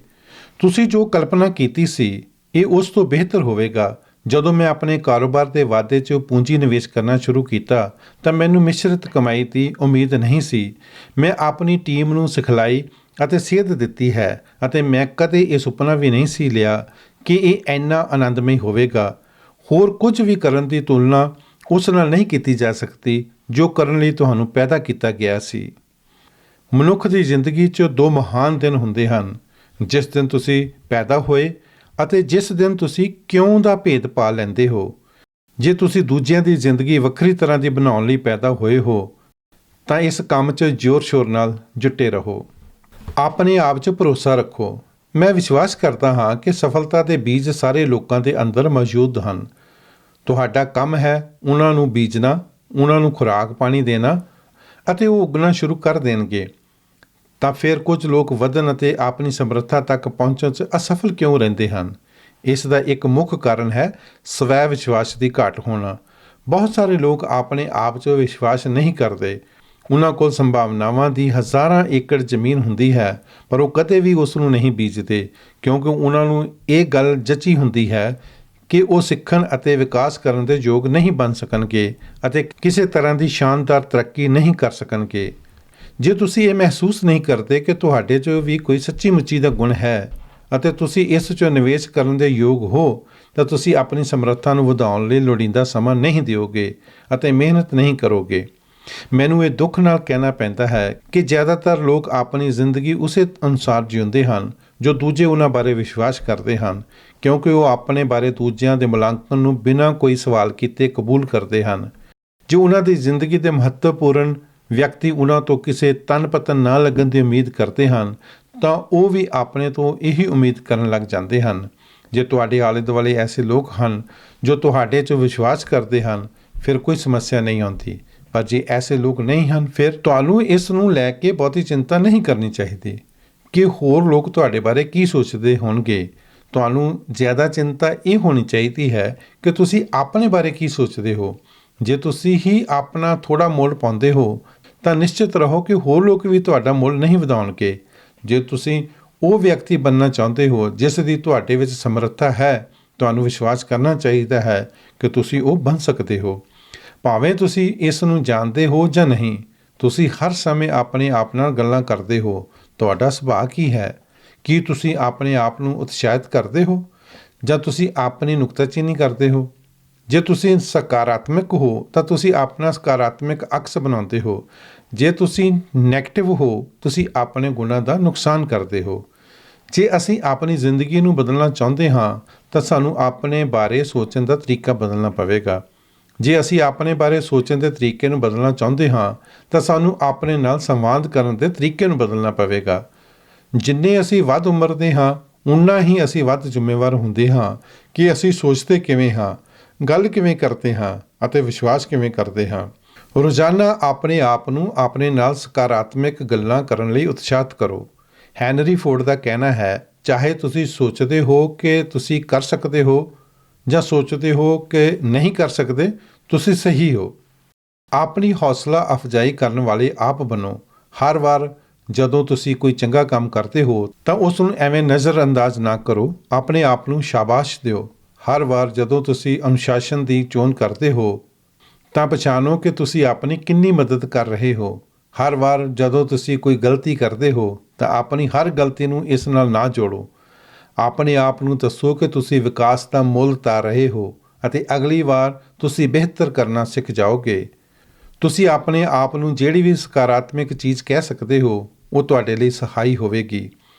ਤੁਸੀਂ ਜੋ ਕਲਪਨਾ ਕੀਤੀ ਸੀ ਇਹ ਉਸ ਤੋਂ ਬਿਹਤਰ ਹੋਵੇਗਾ। ਜਦੋਂ ਮੈਂ ਆਪਣੇ ਕਾਰੋਬਾਰ ਦੇ ਵਾਧੇ 'ਚ ਪੂੰਜੀ ਨਿਵੇਸ਼ ਕਰਨਾ ਸ਼ੁਰੂ ਕੀਤਾ ਤਾਂ ਮੈਨੂੰ ਮਿਸ਼ਰਤ ਕਮਾਈ ਦੀ ਉਮੀਦ ਨਹੀਂ ਸੀ। ਮੈਂ ਆਪਣੀ ਟੀਮ ਨੂੰ ਸਿਖਲਾਈ ਅਤੇ ਸੇਧ ਦਿੱਤੀ ਹੈ ਅਤੇ ਮੈਂ ਕਦੇ ਇਹ ਸੁਪਨਾ ਵੀ ਨਹੀਂ ਸੀ ਲਿਆ ਕਿ ਇਹ ਇੰਨਾ ਆਨੰਦਮਈ ਹੋਵੇਗਾ। ਹੋਰ ਕੁਝ ਵੀ ਕਰਨ ਦੀ ਤੁਲਨਾ ਉਸ ਨਾਲ ਨਹੀਂ ਕੀਤੀ ਜਾ ਸਕਦੀ ਜੋ ਕਰਨ ਲਈ ਤੁਹਾਨੂੰ ਪੈਦਾ ਕੀਤਾ ਗਿਆ ਸੀ। ਮਨੁੱਖ ਦੀ ਜ਼ਿੰਦਗੀ 'ਚ ਦੋ ਮਹਾਨ ਦਿਨ ਹੁੰਦੇ ਹਨ, ਜਿਸ ਦਿਨ ਤੁਸੀਂ ਪੈਦਾ ਹੋਏ ਅਤੇ ਜਿਸ ਦਿਨ ਤੁਸੀਂ ਕਿਉਂ ਦਾ ਭੇਦ ਪਾ ਲੈਂਦੇ ਹੋ। ਜੇ ਤੁਸੀਂ ਦੂਜਿਆਂ ਦੀ ਜ਼ਿੰਦਗੀ ਵੱਖਰੀ ਤਰ੍ਹਾਂ ਦੀ ਬਣਾਉਣ ਲਈ ਪੈਦਾ ਹੋਏ ਹੋ ਤਾਂ ਇਸ ਕੰਮ 'ਚ ਜ਼ੋਰ ਸ਼ੋਰ ਨਾਲ ਜੁਟੇ ਰਹੋ। ਆਪਣੇ ਆਪ 'ਚ ਭਰੋਸਾ ਰੱਖੋ। ਮੈਂ ਵਿਸ਼ਵਾਸ ਕਰਦਾ ਹਾਂ ਕਿ ਸਫਲਤਾ ਦੇ ਬੀਜ ਸਾਰੇ ਲੋਕਾਂ ਦੇ ਅੰਦਰ ਮੌਜੂਦ ਹਨ। ਤੁਹਾਡਾ ਕੰਮ ਹੈ ਉਹਨਾਂ ਨੂੰ ਬੀਜਣਾ, ਉਹਨਾਂ ਨੂੰ ਖੁਰਾਕ ਪਾਣੀ ਦੇਣਾ ਅਤੇ ਉਹ ਉੱਗਣਾ ਸ਼ੁਰੂ ਕਰ ਦੇਣਗੇ। ਤਾਂ ਫਿਰ ਕੁਝ ਲੋਕ ਵਧਣ ਅਤੇ ਆਪਣੀ ਸਮਰੱਥਾ ਤੱਕ ਪਹੁੰਚਣ 'ਚ ਅਸਫਲ ਕਿਉਂ ਰਹਿੰਦੇ ਹਨ? ਇਸ ਦਾ ਇੱਕ ਮੁੱਖ ਕਾਰਨ ਹੈ ਸਵੈ ਵਿਸ਼ਵਾਸ ਦੀ ਘਾਟ ਹੋਣਾ। ਬਹੁਤ ਸਾਰੇ ਲੋਕ ਆਪਣੇ ਆਪ 'ਚ ਵਿਸ਼ਵਾਸ ਨਹੀਂ ਕਰਦੇ। ਉਹਨਾਂ ਕੋਲ ਸੰਭਾਵਨਾਵਾਂ ਦੀ ਹਜ਼ਾਰਾਂ ਏਕੜ ਜ਼ਮੀਨ ਹੁੰਦੀ ਹੈ ਪਰ ਉਹ ਕਦੇ ਵੀ ਉਸ ਨੂੰ ਨਹੀਂ ਬੀਜਦੇ ਕਿਉਂਕਿ ਉਹਨਾਂ ਨੂੰ ਇਹ ਗੱਲ ਜਚੀ ਹੁੰਦੀ ਹੈ ਕਿ ਉਹ ਸਿੱਖਣ ਅਤੇ ਵਿਕਾਸ ਕਰਨ ਦੇ ਯੋਗ ਨਹੀਂ ਬਣ ਸਕਣਗੇ ਅਤੇ ਕਿਸੇ ਤਰ੍ਹਾਂ ਦੀ ਸ਼ਾਨਦਾਰ ਤਰੱਕੀ ਨਹੀਂ ਕਰ ਸਕਣਗੇ। ਜੇ ਤੁਸੀਂ ਇਹ ਮਹਿਸੂਸ ਨਹੀਂ ਕਰਦੇ ਕਿ ਤੁਹਾਡੇ 'ਚ ਵੀ ਕੋਈ ਸੱਚੀ ਮੁੱਚੀ ਦਾ ਗੁਣ ਹੈ ਅਤੇ ਤੁਸੀਂ ਇਸ 'ਚ ਨਿਵੇਸ਼ ਕਰਨ ਦੇ ਯੋਗ ਹੋ ਤਾਂ ਤੁਸੀਂ ਆਪਣੀ ਸਮਰੱਥਾ ਨੂੰ ਵਧਾਉਣ ਲਈ ਲੋੜੀਂਦਾ ਸਮਾਂ ਨਹੀਂ ਦਿਓਗੇ ਅਤੇ ਮਿਹਨਤ ਨਹੀਂ ਕਰੋਗੇ। ਮੈਨੂੰ ਇਹ ਦੁੱਖ ਨਾਲ ਕਹਿਣਾ ਪੈਂਦਾ ਹੈ ਕਿ ਜ਼ਿਆਦਾਤਰ ਲੋਕ ਆਪਣੀ ਜ਼ਿੰਦਗੀ ਉਸੇ ਅਨੁਸਾਰ ਜਿਉਂਦੇ ਹਨ ਜੋ ਦੂਜੇ ਉਹਨਾਂ ਬਾਰੇ ਵਿਸ਼ਵਾਸ ਕਰਦੇ ਹਨ ਕਿਉਂਕਿ ਉਹ ਆਪਣੇ ਬਾਰੇ ਦੂਜਿਆਂ ਦੇ ਮੁਲਾਂਕਣ ਨੂੰ ਬਿਨਾਂ ਕੋਈ ਸਵਾਲ ਕੀਤੇ ਕਬੂਲ ਕਰਦੇ ਹਨ। ਜੇ ਉਹਨਾਂ ਦੀ ਜ਼ਿੰਦਗੀ ਦੇ ਮਹੱਤਵਪੂਰਨ ਵਿਅਕਤੀ ਉਹਨਾਂ ਤੋਂ ਕਿਸੇ ਤਨ ਪਤਨ ਨਾ ਲੱਗਣ ਦੀ ਉਮੀਦ ਕਰਦੇ ਹਨ ਤਾਂ ਉਹ ਵੀ ਆਪਣੇ ਤੋਂ ਇਹੀ ਉਮੀਦ ਕਰਨ ਲੱਗ ਜਾਂਦੇ ਹਨ। ਜੇ ਤੁਹਾਡੇ ਆਲੇ ਦੁਆਲੇ ਐਸੇ ਲੋਕ ਹਨ ਜੋ ਤੁਹਾਡੇ 'ਚ ਵਿਸ਼ਵਾਸ ਕਰਦੇ ਹਨ ਫਿਰ ਕੋਈ ਸਮੱਸਿਆ ਨਹੀਂ ਆਉਂਦੀ, ਪਰ ਜੇ ਐਸੇ ਲੋਕ ਨਹੀਂ ਹਨ ਫਿਰ ਤੁਹਾਨੂੰ ਇਸ ਨੂੰ ਲੈ ਕੇ ਬਹੁਤੀ ਚਿੰਤਾ ਨਹੀਂ ਕਰਨੀ ਚਾਹੀਦੀ ਕਿ ਹੋਰ ਲੋਕ ਤੁਹਾਡੇ ਬਾਰੇ ਕੀ ਸੋਚਦੇ ਹੋਣਗੇ। ਤੁਹਾਨੂੰ ਜ਼ਿਆਦਾ ਚਿੰਤਾ ਇਹ ਹੋਣੀ ਚਾਹੀਦੀ ਹੈ ਕਿ ਤੁਸੀਂ ਆਪਣੇ ਬਾਰੇ ਕੀ ਸੋਚਦੇ ਹੋ। ਜੇ ਤੁਸੀਂ ਹੀ ਆਪਣਾ ਥੋੜ੍ਹਾ ਮੁੱਲ ਪਾਉਂਦੇ ਹੋ ਤਾਂ ਨਿਸ਼ਚਿਤ ਰਹੋ ਕਿ ਹੋਰ ਲੋਕ ਵੀ ਤੁਹਾਡਾ ਮੁੱਲ ਨਹੀਂ ਵਧਾਉਣਗੇ। ਜੇ ਤੁਸੀਂ ਉਹ ਵਿਅਕਤੀ ਬਣਨਾ ਚਾਹੁੰਦੇ ਹੋ ਜਿਸ ਦੀ ਤੁਹਾਡੇ ਵਿੱਚ ਸਮਰੱਥਾ ਹੈ, ਤੁਹਾਨੂੰ ਵਿਸ਼ਵਾਸ ਕਰਨਾ ਚਾਹੀਦਾ ਹੈ ਕਿ ਤੁਸੀਂ ਉਹ ਬਣ ਸਕਦੇ ਹੋ। ਭਾਵੇਂ ਤੁਸੀਂ ਇਸ ਨੂੰ ਜਾਣਦੇ ਹੋ ਜਾਂ ਨਹੀਂ, ਤੁਸੀਂ ਹਰ ਸਮੇਂ ਆਪਣੇ ਆਪ ਨਾਲ ਗੱਲਾਂ ਕਰਦੇ ਹੋ। ਤੁਹਾਡਾ ਸੁਭਾਅ ਕੀ ਹੈ? ਕੀ ਤੁਸੀਂ ਆਪਣੇ ਆਪ ਨੂੰ ਉਤਸ਼ਾਹਿਤ ਕਰਦੇ ਹੋ ਜਾਂ ਤੁਸੀਂ ਆਪਣੀ ਨੁਕਤਾਚੀਨੀ ਕਰਦੇ ਹੋ? ਜੇ ਤੁਸੀਂ ਸਕਾਰਾਤਮਕ ਹੋ ਤਾਂ ਤੁਸੀਂ ਆਪਣਾ ਸਕਾਰਾਤਮਕ ਅਕਸ ਬਣਾਉਂਦੇ ਹੋ। ਜੇ ਤੁਸੀਂ ਨੈਗੇਟਿਵ ਹੋ ਤੁਸੀਂ ਆਪਣੇ ਗੁਣਾਂ ਦਾ ਨੁਕਸਾਨ ਕਰਦੇ ਹੋ। ਜੇ ਅਸੀਂ ਆਪਣੀ ਜ਼ਿੰਦਗੀ ਨੂੰ ਬਦਲਣਾ ਚਾਹੁੰਦੇ ਹਾਂ ਤਾਂ ਸਾਨੂੰ ਆਪਣੇ ਬਾਰੇ ਸੋਚਣ ਦਾ ਤਰੀਕਾ ਬਦਲਣਾ ਪਵੇਗਾ। ਜੇ ਅਸੀਂ ਆਪਣੇ ਬਾਰੇ ਸੋਚਣ ਦੇ ਤਰੀਕੇ ਨੂੰ ਬਦਲਣਾ ਚਾਹੁੰਦੇ ਹਾਂ ਤਾਂ ਸਾਨੂੰ ਆਪਣੇ ਨਾਲ ਸੰਵਾਦ ਕਰਨ ਦੇ ਤਰੀਕੇ ਨੂੰ ਬਦਲਣਾ ਪਵੇਗਾ। ਜਿੰਨੇ ਅਸੀਂ ਵੱਧ ਉਮਰ ਦੇ ਹਾਂ ਉਨਾ ਹੀ ਅਸੀਂ ਵੱਧ ਜ਼ਿੰਮੇਵਾਰ ਹੁੰਦੇ ਹਾਂ ਕਿ ਅਸੀਂ ਸੋਚਦੇ ਕਿਵੇਂ ਹਾਂ, ਗੱਲ ਕਿਵੇਂ ਕਰਦੇ ਹਾਂ ਅਤੇ ਵਿਸ਼ਵਾਸ ਕਿਵੇਂ ਕਰਦੇ ਹਾਂ। ਰੋਜ਼ਾਨਾ ਆਪਣੇ ਆਪ ਨੂੰ ਆਪਣੇ ਨਾਲ ਸਕਾਰਾਤਮਕ ਗੱਲਾਂ ਕਰਨ ਲਈ ਉਤਸ਼ਾਹਿਤ ਕਰੋ। ਹੈਨਰੀ ਫੋਰਡ ਦਾ ਕਹਿਣਾ ਹੈ, ਚਾਹੇ ਤੁਸੀਂ ਸੋਚਦੇ ਹੋ ਕਿ ਤੁਸੀਂ ਕਰ ਸਕਦੇ ਹੋ ਜਾਂ ਸੋਚਦੇ ਹੋ ਕਿ ਨਹੀਂ ਕਰ ਸਕਦੇ, ਤੁਸੀਂ ਸਹੀ ਹੋ। ਆਪਣੀ ਹੌਸਲਾ ਅਫਜ਼ਾਈ ਕਰਨ ਵਾਲੇ ਆਪ ਬਣੋ। ਹਰ ਵਾਰ ਜਦੋਂ ਤੁਸੀਂ ਕੋਈ ਚੰਗਾ ਕੰਮ ਕਰਦੇ ਹੋ ਤਾਂ ਉਸ ਨੂੰ ਐਵੇਂ ਨਜ਼ਰਅੰਦਾਜ਼ ਨਾ ਕਰੋ, ਆਪਣੇ ਆਪ ਨੂੰ ਸ਼ਾਬਾਸ਼ ਦਿਓ। ਹਰ ਵਾਰ ਜਦੋਂ ਤੁਸੀਂ ਅਨੁਸ਼ਾਸਨ ਦੀ ਚੋਣ ਕਰਦੇ ਹੋ ਤਾਂ ਪਛਾਣੋ ਕਿ ਤੁਸੀਂ ਆਪਣੀ ਕਿੰਨੀ ਮਦਦ ਕਰ ਰਹੇ ਹੋ। ਹਰ ਵਾਰ ਜਦੋਂ ਤੁਸੀਂ ਕੋਈ ਗਲਤੀ ਕਰਦੇ ਹੋ ਤਾਂ ਆਪਣੀ ਹਰ ਗਲਤੀ ਨੂੰ ਇਸ ਨਾਲ ਨਾ ਜੋੜੋ। ਆਪਣੇ ਆਪ ਨੂੰ ਦੱਸੋ ਕਿ ਤੁਸੀਂ ਵਿਕਾਸ ਦਾ ਮੁੱਲ ਤਾਰ ਰਹੇ ਹੋ ਅਤੇ ਅਗਲੀ ਵਾਰ ਤੁਸੀਂ ਬਿਹਤਰ ਕਰਨਾ ਸਿੱਖ ਜਾਓਗੇ। ਤੁਸੀਂ ਆਪਣੇ ਆਪ ਨੂੰ ਜਿਹੜੀ ਵੀ ਸਕਾਰਾਤਮਕ ਚੀਜ਼ ਕਹਿ ਸਕਦੇ ਹੋ ਉਹ ਤੁਹਾਡੇ ਲਈ ਸਹਾਈ ਹੋਵੇਗੀ।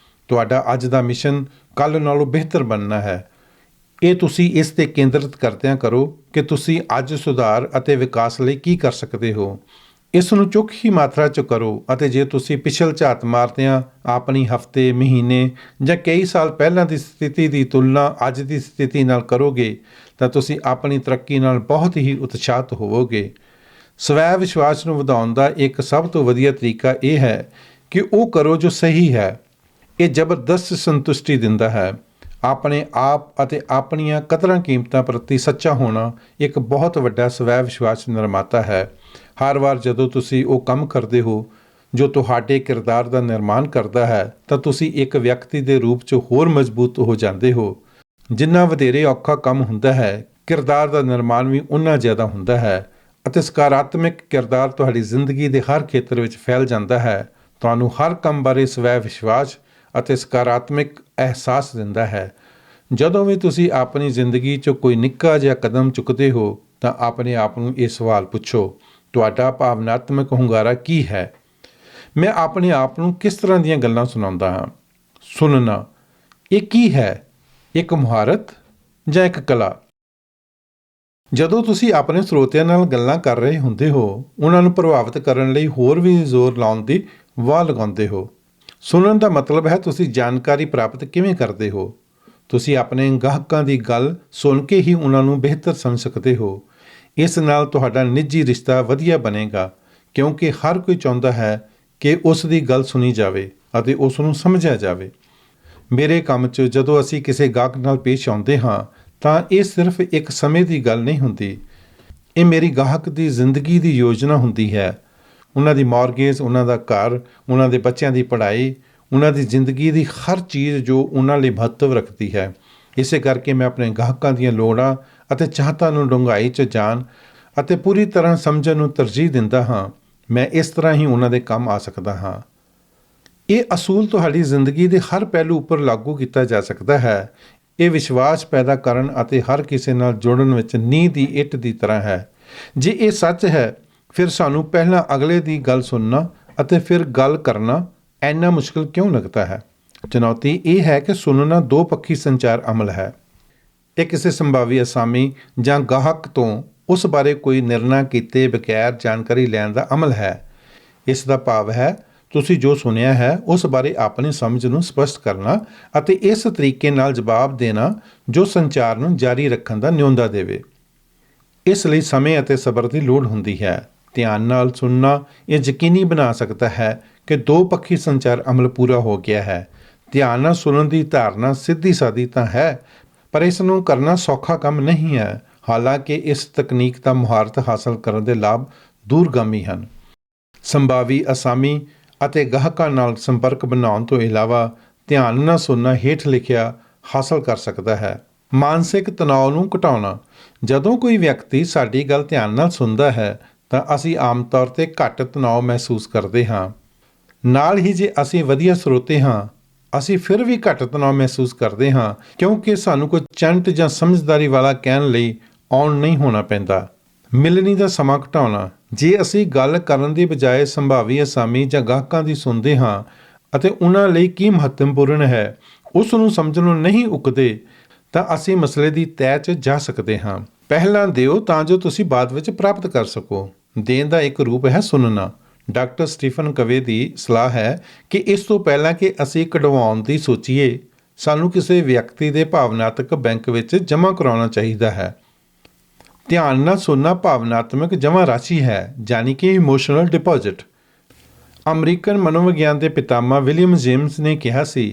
ਤੁਹਾਡਾ ਅੱਜ ਦਾ ਮਿਸ਼ਨ ਕੱਲ੍ਹ ਨਾਲੋਂ ਬਿਹਤਰ ਬਣਨਾ ਹੈ। ਇਹ ਤੁਸੀਂ ਇਸ 'ਤੇ ਕੇਂਦਰਿਤ ਕਰਦਿਆਂ ਕਰੋ ਕਿ ਤੁਸੀਂ ਅੱਜ ਸੁਧਾਰ ਅਤੇ ਵਿਕਾਸ ਲਈ ਕੀ ਕਰ ਸਕਦੇ ਹੋ। ਇਸ ਨੂੰ ਚੋਖੀ ਮਾਤਰਾ 'ਚ ਕਰੋ ਅਤੇ ਜੇ ਤੁਸੀਂ ਪਿਛਲ ਝਾਤ ਮਾਰਦਿਆਂ ਆਪਣੀ ਹਫ਼ਤੇ, ਮਹੀਨੇ ਜਾਂ ਕਈ ਸਾਲ ਪਹਿਲਾਂ ਦੀ ਸਥਿਤੀ ਦੀ ਤੁਲਨਾ ਅੱਜ ਦੀ ਸਥਿਤੀ ਨਾਲ ਕਰੋਗੇ ਤਾਂ ਤੁਸੀਂ ਆਪਣੀ ਤਰੱਕੀ ਨਾਲ ਬਹੁਤ ਹੀ ਉਤਸ਼ਾਹਿਤ ਹੋਵੋਗੇ। ਸਵੈ ਵਿਸ਼ਵਾਸ ਨੂੰ ਵਧਾਉਣ ਦਾ ਇੱਕ ਸਭ ਤੋਂ ਵਧੀਆ ਤਰੀਕਾ ਇਹ ਹੈ ਕਿ ਉਹ ਕਰੋ ਜੋ ਸਹੀ ਹੈ। ਇਹ ਜ਼ਬਰਦਸਤ ਸੰਤੁਸ਼ਟੀ ਦਿੰਦਾ ਹੈ। ਆਪਣੇ ਆਪ ਅਤੇ ਆਪਣੀਆਂ ਕਦਰਾਂ ਕੀਮਤਾਂ ਪ੍ਰਤੀ ਸੱਚਾ ਹੋਣਾ ਇੱਕ ਬਹੁਤ ਵੱਡਾ ਸਵੈ ਵਿਸ਼ਵਾਸ ਨਿਰਮਾਤਾ ਹੈ। ਹਰ ਵਾਰ ਜਦੋਂ ਤੁਸੀਂ ਉਹ ਕੰਮ ਕਰਦੇ ਹੋ ਜੋ ਤੁਹਾਡੇ ਕਿਰਦਾਰ ਦਾ ਨਿਰਮਾਣ ਕਰਦਾ ਹੈ ਤਾਂ ਤੁਸੀਂ ਇੱਕ ਵਿਅਕਤੀ ਦੇ ਰੂਪ 'ਚ ਹੋਰ ਮਜ਼ਬੂਤ ਹੋ ਜਾਂਦੇ ਹੋ। ਜਿੰਨਾ ਵਧੇਰੇ ਔਖਾ ਕੰਮ ਹੁੰਦਾ ਹੈ, ਕਿਰਦਾਰ ਦਾ ਨਿਰਮਾਣ ਵੀ ਉਨਾ ਜ਼ਿਆਦਾ ਹੁੰਦਾ ਹੈ ਅਤੇ ਸਕਾਰਾਤਮਕ ਕਿਰਦਾਰ ਤੁਹਾਡੀ ਜ਼ਿੰਦਗੀ ਦੇ ਹਰ ਖੇਤਰ ਵਿੱਚ ਫੈਲ ਜਾਂਦਾ ਹੈ। ਤੁਹਾਨੂੰ ਹਰ ਕੰਮ ਬਾਰੇ ਸਵੈ ਵਿਸ਼ਵਾਸ ਅਤੇ ਸਕਾਰਾਤਮਕ ਅਹਿਸਾਸ ਦਿੰਦਾ ਹੈ। ਜਦੋਂ ਵੀ ਤੁਸੀਂ ਆਪਣੀ ਜ਼ਿੰਦਗੀ 'ਚ ਕੋਈ ਨਿੱਕਾ ਜਿਹਾ ਕਦਮ ਚੁੱਕਦੇ ਹੋ ਤਾਂ ਆਪਣੇ ਆਪ ਨੂੰ ਇਹ ਸਵਾਲ ਪੁੱਛੋ, ਤੁਹਾਡਾ ਭਾਵਨਾਤਮਕ ਹੁੰਗਾਰਾ ਕੀ ਹੈ? ਮੈਂ ਆਪਣੇ ਆਪ ਨੂੰ ਕਿਸ ਤਰ੍ਹਾਂ ਦੀਆਂ ਗੱਲਾਂ ਸੁਣਾਉਂਦਾ ਹਾਂ? ਸੁਣਨਾ ਇਹ ਕੀ ਹੈ? ਇੱਕ ਮੁਹਾਰਤ ਜਾਂ ਇੱਕ ਕਲਾ? ਜਦੋਂ ਤੁਸੀਂ ਆਪਣੇ ਸਰੋਤਿਆਂ ਨਾਲ ਗੱਲਾਂ ਕਰ ਰਹੇ ਹੁੰਦੇ ਹੋ ਉਹਨਾਂ ਨੂੰ ਪ੍ਰਭਾਵਿਤ ਕਰਨ ਲਈ ਹੋਰ ਵੀ ਜ਼ੋਰ ਲਾਉਣ ਦੀ ਵਾਹ ਲਗਾਉਂਦੇ ਹੋ। ਸੁਣਨ ਦਾ ਮਤਲਬ ਹੈ ਤੁਸੀਂ ਜਾਣਕਾਰੀ ਪ੍ਰਾਪਤ ਕਿਵੇਂ ਕਰਦੇ ਹੋ। ਤੁਸੀਂ ਆਪਣੇ ਗਾਹਕਾਂ ਦੀ ਗੱਲ ਸੁਣ ਕੇ ਹੀ ਉਹਨਾਂ ਨੂੰ ਬਿਹਤਰ ਸਮਝ ਸਕਦੇ ਹੋ। ਇਸ ਨਾਲ ਤੁਹਾਡਾ ਨਿੱਜੀ ਰਿਸ਼ਤਾ ਵਧੀਆ ਬਣੇਗਾ ਕਿਉਂਕਿ ਹਰ ਕੋਈ ਚਾਹੁੰਦਾ ਹੈ ਕਿ ਉਸ ਦੀ ਗੱਲ ਸੁਣੀ ਜਾਵੇ ਅਤੇ ਉਸ ਨੂੰ ਸਮਝਿਆ ਜਾਵੇ। ਮੇਰੇ ਕੰਮ 'ਚ ਜਦੋਂ ਅਸੀਂ ਕਿਸੇ ਗਾਹਕ ਨਾਲ ਪੇਸ਼ ਆਉਂਦੇ ਹਾਂ ਤਾਂ ਇਹ ਸਿਰਫ ਇੱਕ ਸਮੇਂ ਦੀ ਗੱਲ ਨਹੀਂ ਹੁੰਦੀ। ਇਹ ਮੇਰੀ ਗਾਹਕ ਦੀ ਜ਼ਿੰਦਗੀ ਦੀ ਯੋਜਨਾ ਹੁੰਦੀ ਹੈ। ਉਹਨਾਂ ਦੀ ਮਾਰਗੇਜ, ਉਹਨਾਂ ਦਾ ਘਰ, ਉਹਨਾਂ ਦੇ ਬੱਚਿਆਂ ਦੀ ਪੜ੍ਹਾਈ, ਉਹਨਾਂ ਦੀ ਜ਼ਿੰਦਗੀ ਦੀ ਹਰ ਚੀਜ਼ ਜੋ ਉਹਨਾਂ ਲਈ ਮਹੱਤਵ ਰੱਖਦੀ ਹੈ। ਇਸੇ ਕਰਕੇ ਮੈਂ ਆਪਣੇ ਗਾਹਕਾਂ ਦੀਆਂ ਲੋੜਾਂ ਅਤੇ ਚਾਹਤਾਂ ਨੂੰ ਡੂੰਘਾਈ 'ਚ ਜਾਣ ਅਤੇ ਪੂਰੀ ਤਰ੍ਹਾਂ ਸਮਝਣ ਨੂੰ ਤਰਜੀਹ ਦਿੰਦਾ ਹਾਂ। ਮੈਂ ਇਸ ਤਰ੍ਹਾਂ ਹੀ ਉਹਨਾਂ ਦੇ ਕੰਮ ਆ ਸਕਦਾ ਹਾਂ। ਇਹ ਅਸੂਲ ਤੁਹਾਡੀ ਜ਼ਿੰਦਗੀ ਦੇ ਹਰ ਪਹਿਲੂ ਉੱਪਰ ਲਾਗੂ ਕੀਤਾ ਜਾ ਸਕਦਾ ਹੈ। ਇਹ ਵਿਸ਼ਵਾਸ ਪੈਦਾ ਕਰਨ ਅਤੇ ਹਰ ਕਿਸੇ ਨਾਲ ਜੁੜਨ ਵਿੱਚ ਨੀਂਹ ਦੀ ਇੱਟ ਦੀ ਤਰ੍ਹਾਂ ਹੈ। ਜੇ ਇਹ ਸੱਚ ਹੈ ਫਿਰ ਸਾਨੂੰ ਪਹਿਲਾਂ ਅਗਲੇ ਦੀ ਗੱਲ ਸੁਣਨਾ ਅਤੇ ਫਿਰ ਗੱਲ ਕਰਨਾ ਇੰਨਾ ਮੁਸ਼ਕਿਲ ਕਿਉਂ ਲੱਗਦਾ ਹੈ? ਚੁਣੌਤੀ ਇਹ ਹੈ ਕਿ ਸੁਣਨਾ ਦੋ ਪੱਖੀ ਸੰਚਾਰ ਅਮਲ ਹੈ। ਇਹ ਕਿਸੇ ਸੰਭਾਵੀ ਅਸਾਮੀ ਜਾਂ ਗਾਹਕ ਤੋਂ ਉਸ ਬਾਰੇ ਕੋਈ ਨਿਰਣਾ ਕੀਤੇ ਬਗੈਰ ਜਾਣਕਾਰੀ ਲੈਣ ਦਾ ਅਮਲ ਹੈ। ਇਸ ਦਾ ਭਾਵ ਹੈ ਤੁਸੀਂ ਜੋ ਸੁਣਿਆ ਹੈ ਉਸ ਬਾਰੇ ਆਪਣੀ ਸਮਝ ਨੂੰ ਸਪਸ਼ਟ ਕਰਨਾ ਅਤੇ ਇਸ ਤਰੀਕੇ ਨਾਲ ਜਵਾਬ ਦੇਣਾ ਜੋ ਸੰਚਾਰ ਨੂੰ ਜਾਰੀ ਰੱਖਣ ਦਾ ਨਿਉਂਦਾ ਦੇਵੇ। ਇਸ ਲਈ ਸਮੇਂ ਅਤੇ ਸਬਰ ਦੀ ਲੋੜ ਹੁੰਦੀ ਹੈ। ਧਿਆਨ ਨਾਲ ਸੁਣਨਾ ਇਹ ਯਕੀਨੀ ਬਣਾ ਸਕਦਾ ਹੈ ਕਿ ਦੋ ਪੱਖੀ ਸੰਚਾਰ ਅਮਲ ਪੂਰਾ ਹੋ ਗਿਆ ਹੈ। ਧਿਆਨ ਨਾਲ ਸੁਣਨ ਦੀ ਧਾਰਨਾ ਸਿੱਧੀ ਸਾਦੀ ਤਾਂ ਹੈ, ਪਰ ਇਸ ਨੂੰ ਕਰਨਾ ਸੌਖਾ ਕੰਮ ਨਹੀਂ ਹੈ। ਹਾਲਾਂਕਿ ਇਸ ਤਕਨੀਕ ਦਾ ਮੁਹਾਰਤ ਹਾਸਲ ਕਰਨ ਦੇ ਲਾਭ ਦੂਰਗਾਮੀ ਹਨ। ਸੰਭਾਵੀ ਅਸਾਮੀ ਅਤੇ ਗਾਹਕਾਂ ਨਾਲ ਸੰਪਰਕ ਬਣਾਉਣ ਤੋਂ ਇਲਾਵਾ ਧਿਆਨ ਨਾਲ ਸੁਣਨਾ ਹੇਠ ਲਿਖਿਆ ਹਾਸਲ ਕਰ ਸਕਦਾ ਹੈ। ਮਾਨਸਿਕ ਤਣਾਅ ਨੂੰ ਘਟਾਉਣਾ। ਜਦੋਂ ਕੋਈ ਵਿਅਕਤੀ ਸਾਡੀ ਗੱਲ ਧਿਆਨ ਨਾਲ ਸੁਣਦਾ ਹੈ ਤਾਂ ਅਸੀਂ ਆਮ ਤੌਰ 'ਤੇ ਘੱਟ ਤਣਾਅ ਮਹਿਸੂਸ ਕਰਦੇ ਹਾਂ। ਨਾਲ ਹੀ ਜੇ ਅਸੀਂ ਵਧੀਆ ਸਰੋਤੇ ਹਾਂ, ਅਸੀਂ ਫਿਰ ਵੀ ਘੱਟ ਤਣਾਅ ਮਹਿਸੂਸ ਕਰਦੇ ਹਾਂ, ਕਿਉਂਕਿ ਸਾਨੂੰ ਕੋਈ ਚੰਟ ਜਾਂ ਸਮਝਦਾਰੀ ਵਾਲਾ ਕਹਿਣ ਲਈ ਆਨ ਨਹੀਂ ਹੋਣਾ ਪੈਂਦਾ। ਮਿਲਣੀ ਦਾ ਸਮਾਂ ਘਟਾਉਣਾ। ਜੇ ਅਸੀਂ ਗੱਲ ਕਰਨ ਦੀ ਬਜਾਏ ਸੰਭਾਵੀ ਅਸਾਮੀ ਜਾਂ ਗਾਹਕਾਂ ਦੀ ਸੁਣਦੇ ਹਾਂ ਅਤੇ ਉਹਨਾਂ ਲਈ ਕੀ ਮਹੱਤਵਪੂਰਨ ਹੈ ਉਸ ਨੂੰ ਸਮਝਣ ਨੂੰ ਨਹੀਂ ਉਕਦੇ, ਤਾਂ ਅਸੀਂ ਮਸਲੇ ਦੀ ਤਹਿ 'ਚ ਜਾ ਸਕਦੇ ਹਾਂ। ਪਹਿਲਾਂ ਦਿਓ ਤਾਂ ਜੋ ਤੁਸੀਂ ਬਾਅਦ ਵਿੱਚ ਪ੍ਰਾਪਤ ਕਰ ਸਕੋ। ਦੇਣ ਦਾ ਇੱਕ ਰੂਪ ਹੈ ਸੁਣਨਾ। ਡਾਕਟਰ ਸਟੀਫਨ ਕਵੇ ਦੀ ਸਲਾਹ ਹੈ ਕਿ ਇਸ ਤੋਂ ਪਹਿਲਾਂ ਕਿ ਅਸੀਂ ਕਢਵਾਉਣ ਦੀ ਸੋਚੀਏ, ਸਾਨੂੰ ਕਿਸੇ ਵਿਅਕਤੀ ਦੇ ਭਾਵਨਾਤਮਕ ਬੈਂਕ ਵਿੱਚ ਜਮ੍ਹਾਂ ਕਰਾਉਣਾ ਚਾਹੀਦਾ ਹੈ। ਧਿਆਨ ਨਾਲ ਸੁਣਨਾ ਭਾਵਨਾਤਮਕ ਜਮ੍ਹਾਂ ਰਾਸ਼ੀ ਹੈ, ਯਾਨੀ ਕਿ ਇਮੋਸ਼ਨਲ ਡਿਪੋਜ਼ਿਟ। ਅਮਰੀਕਨ ਮਨੋਵਿਗਿਆਨ ਦੇ ਪਿਤਾਮਾ ਵਿਲੀਅਮ ਜੇਮਸ ਨੇ ਕਿਹਾ ਸੀ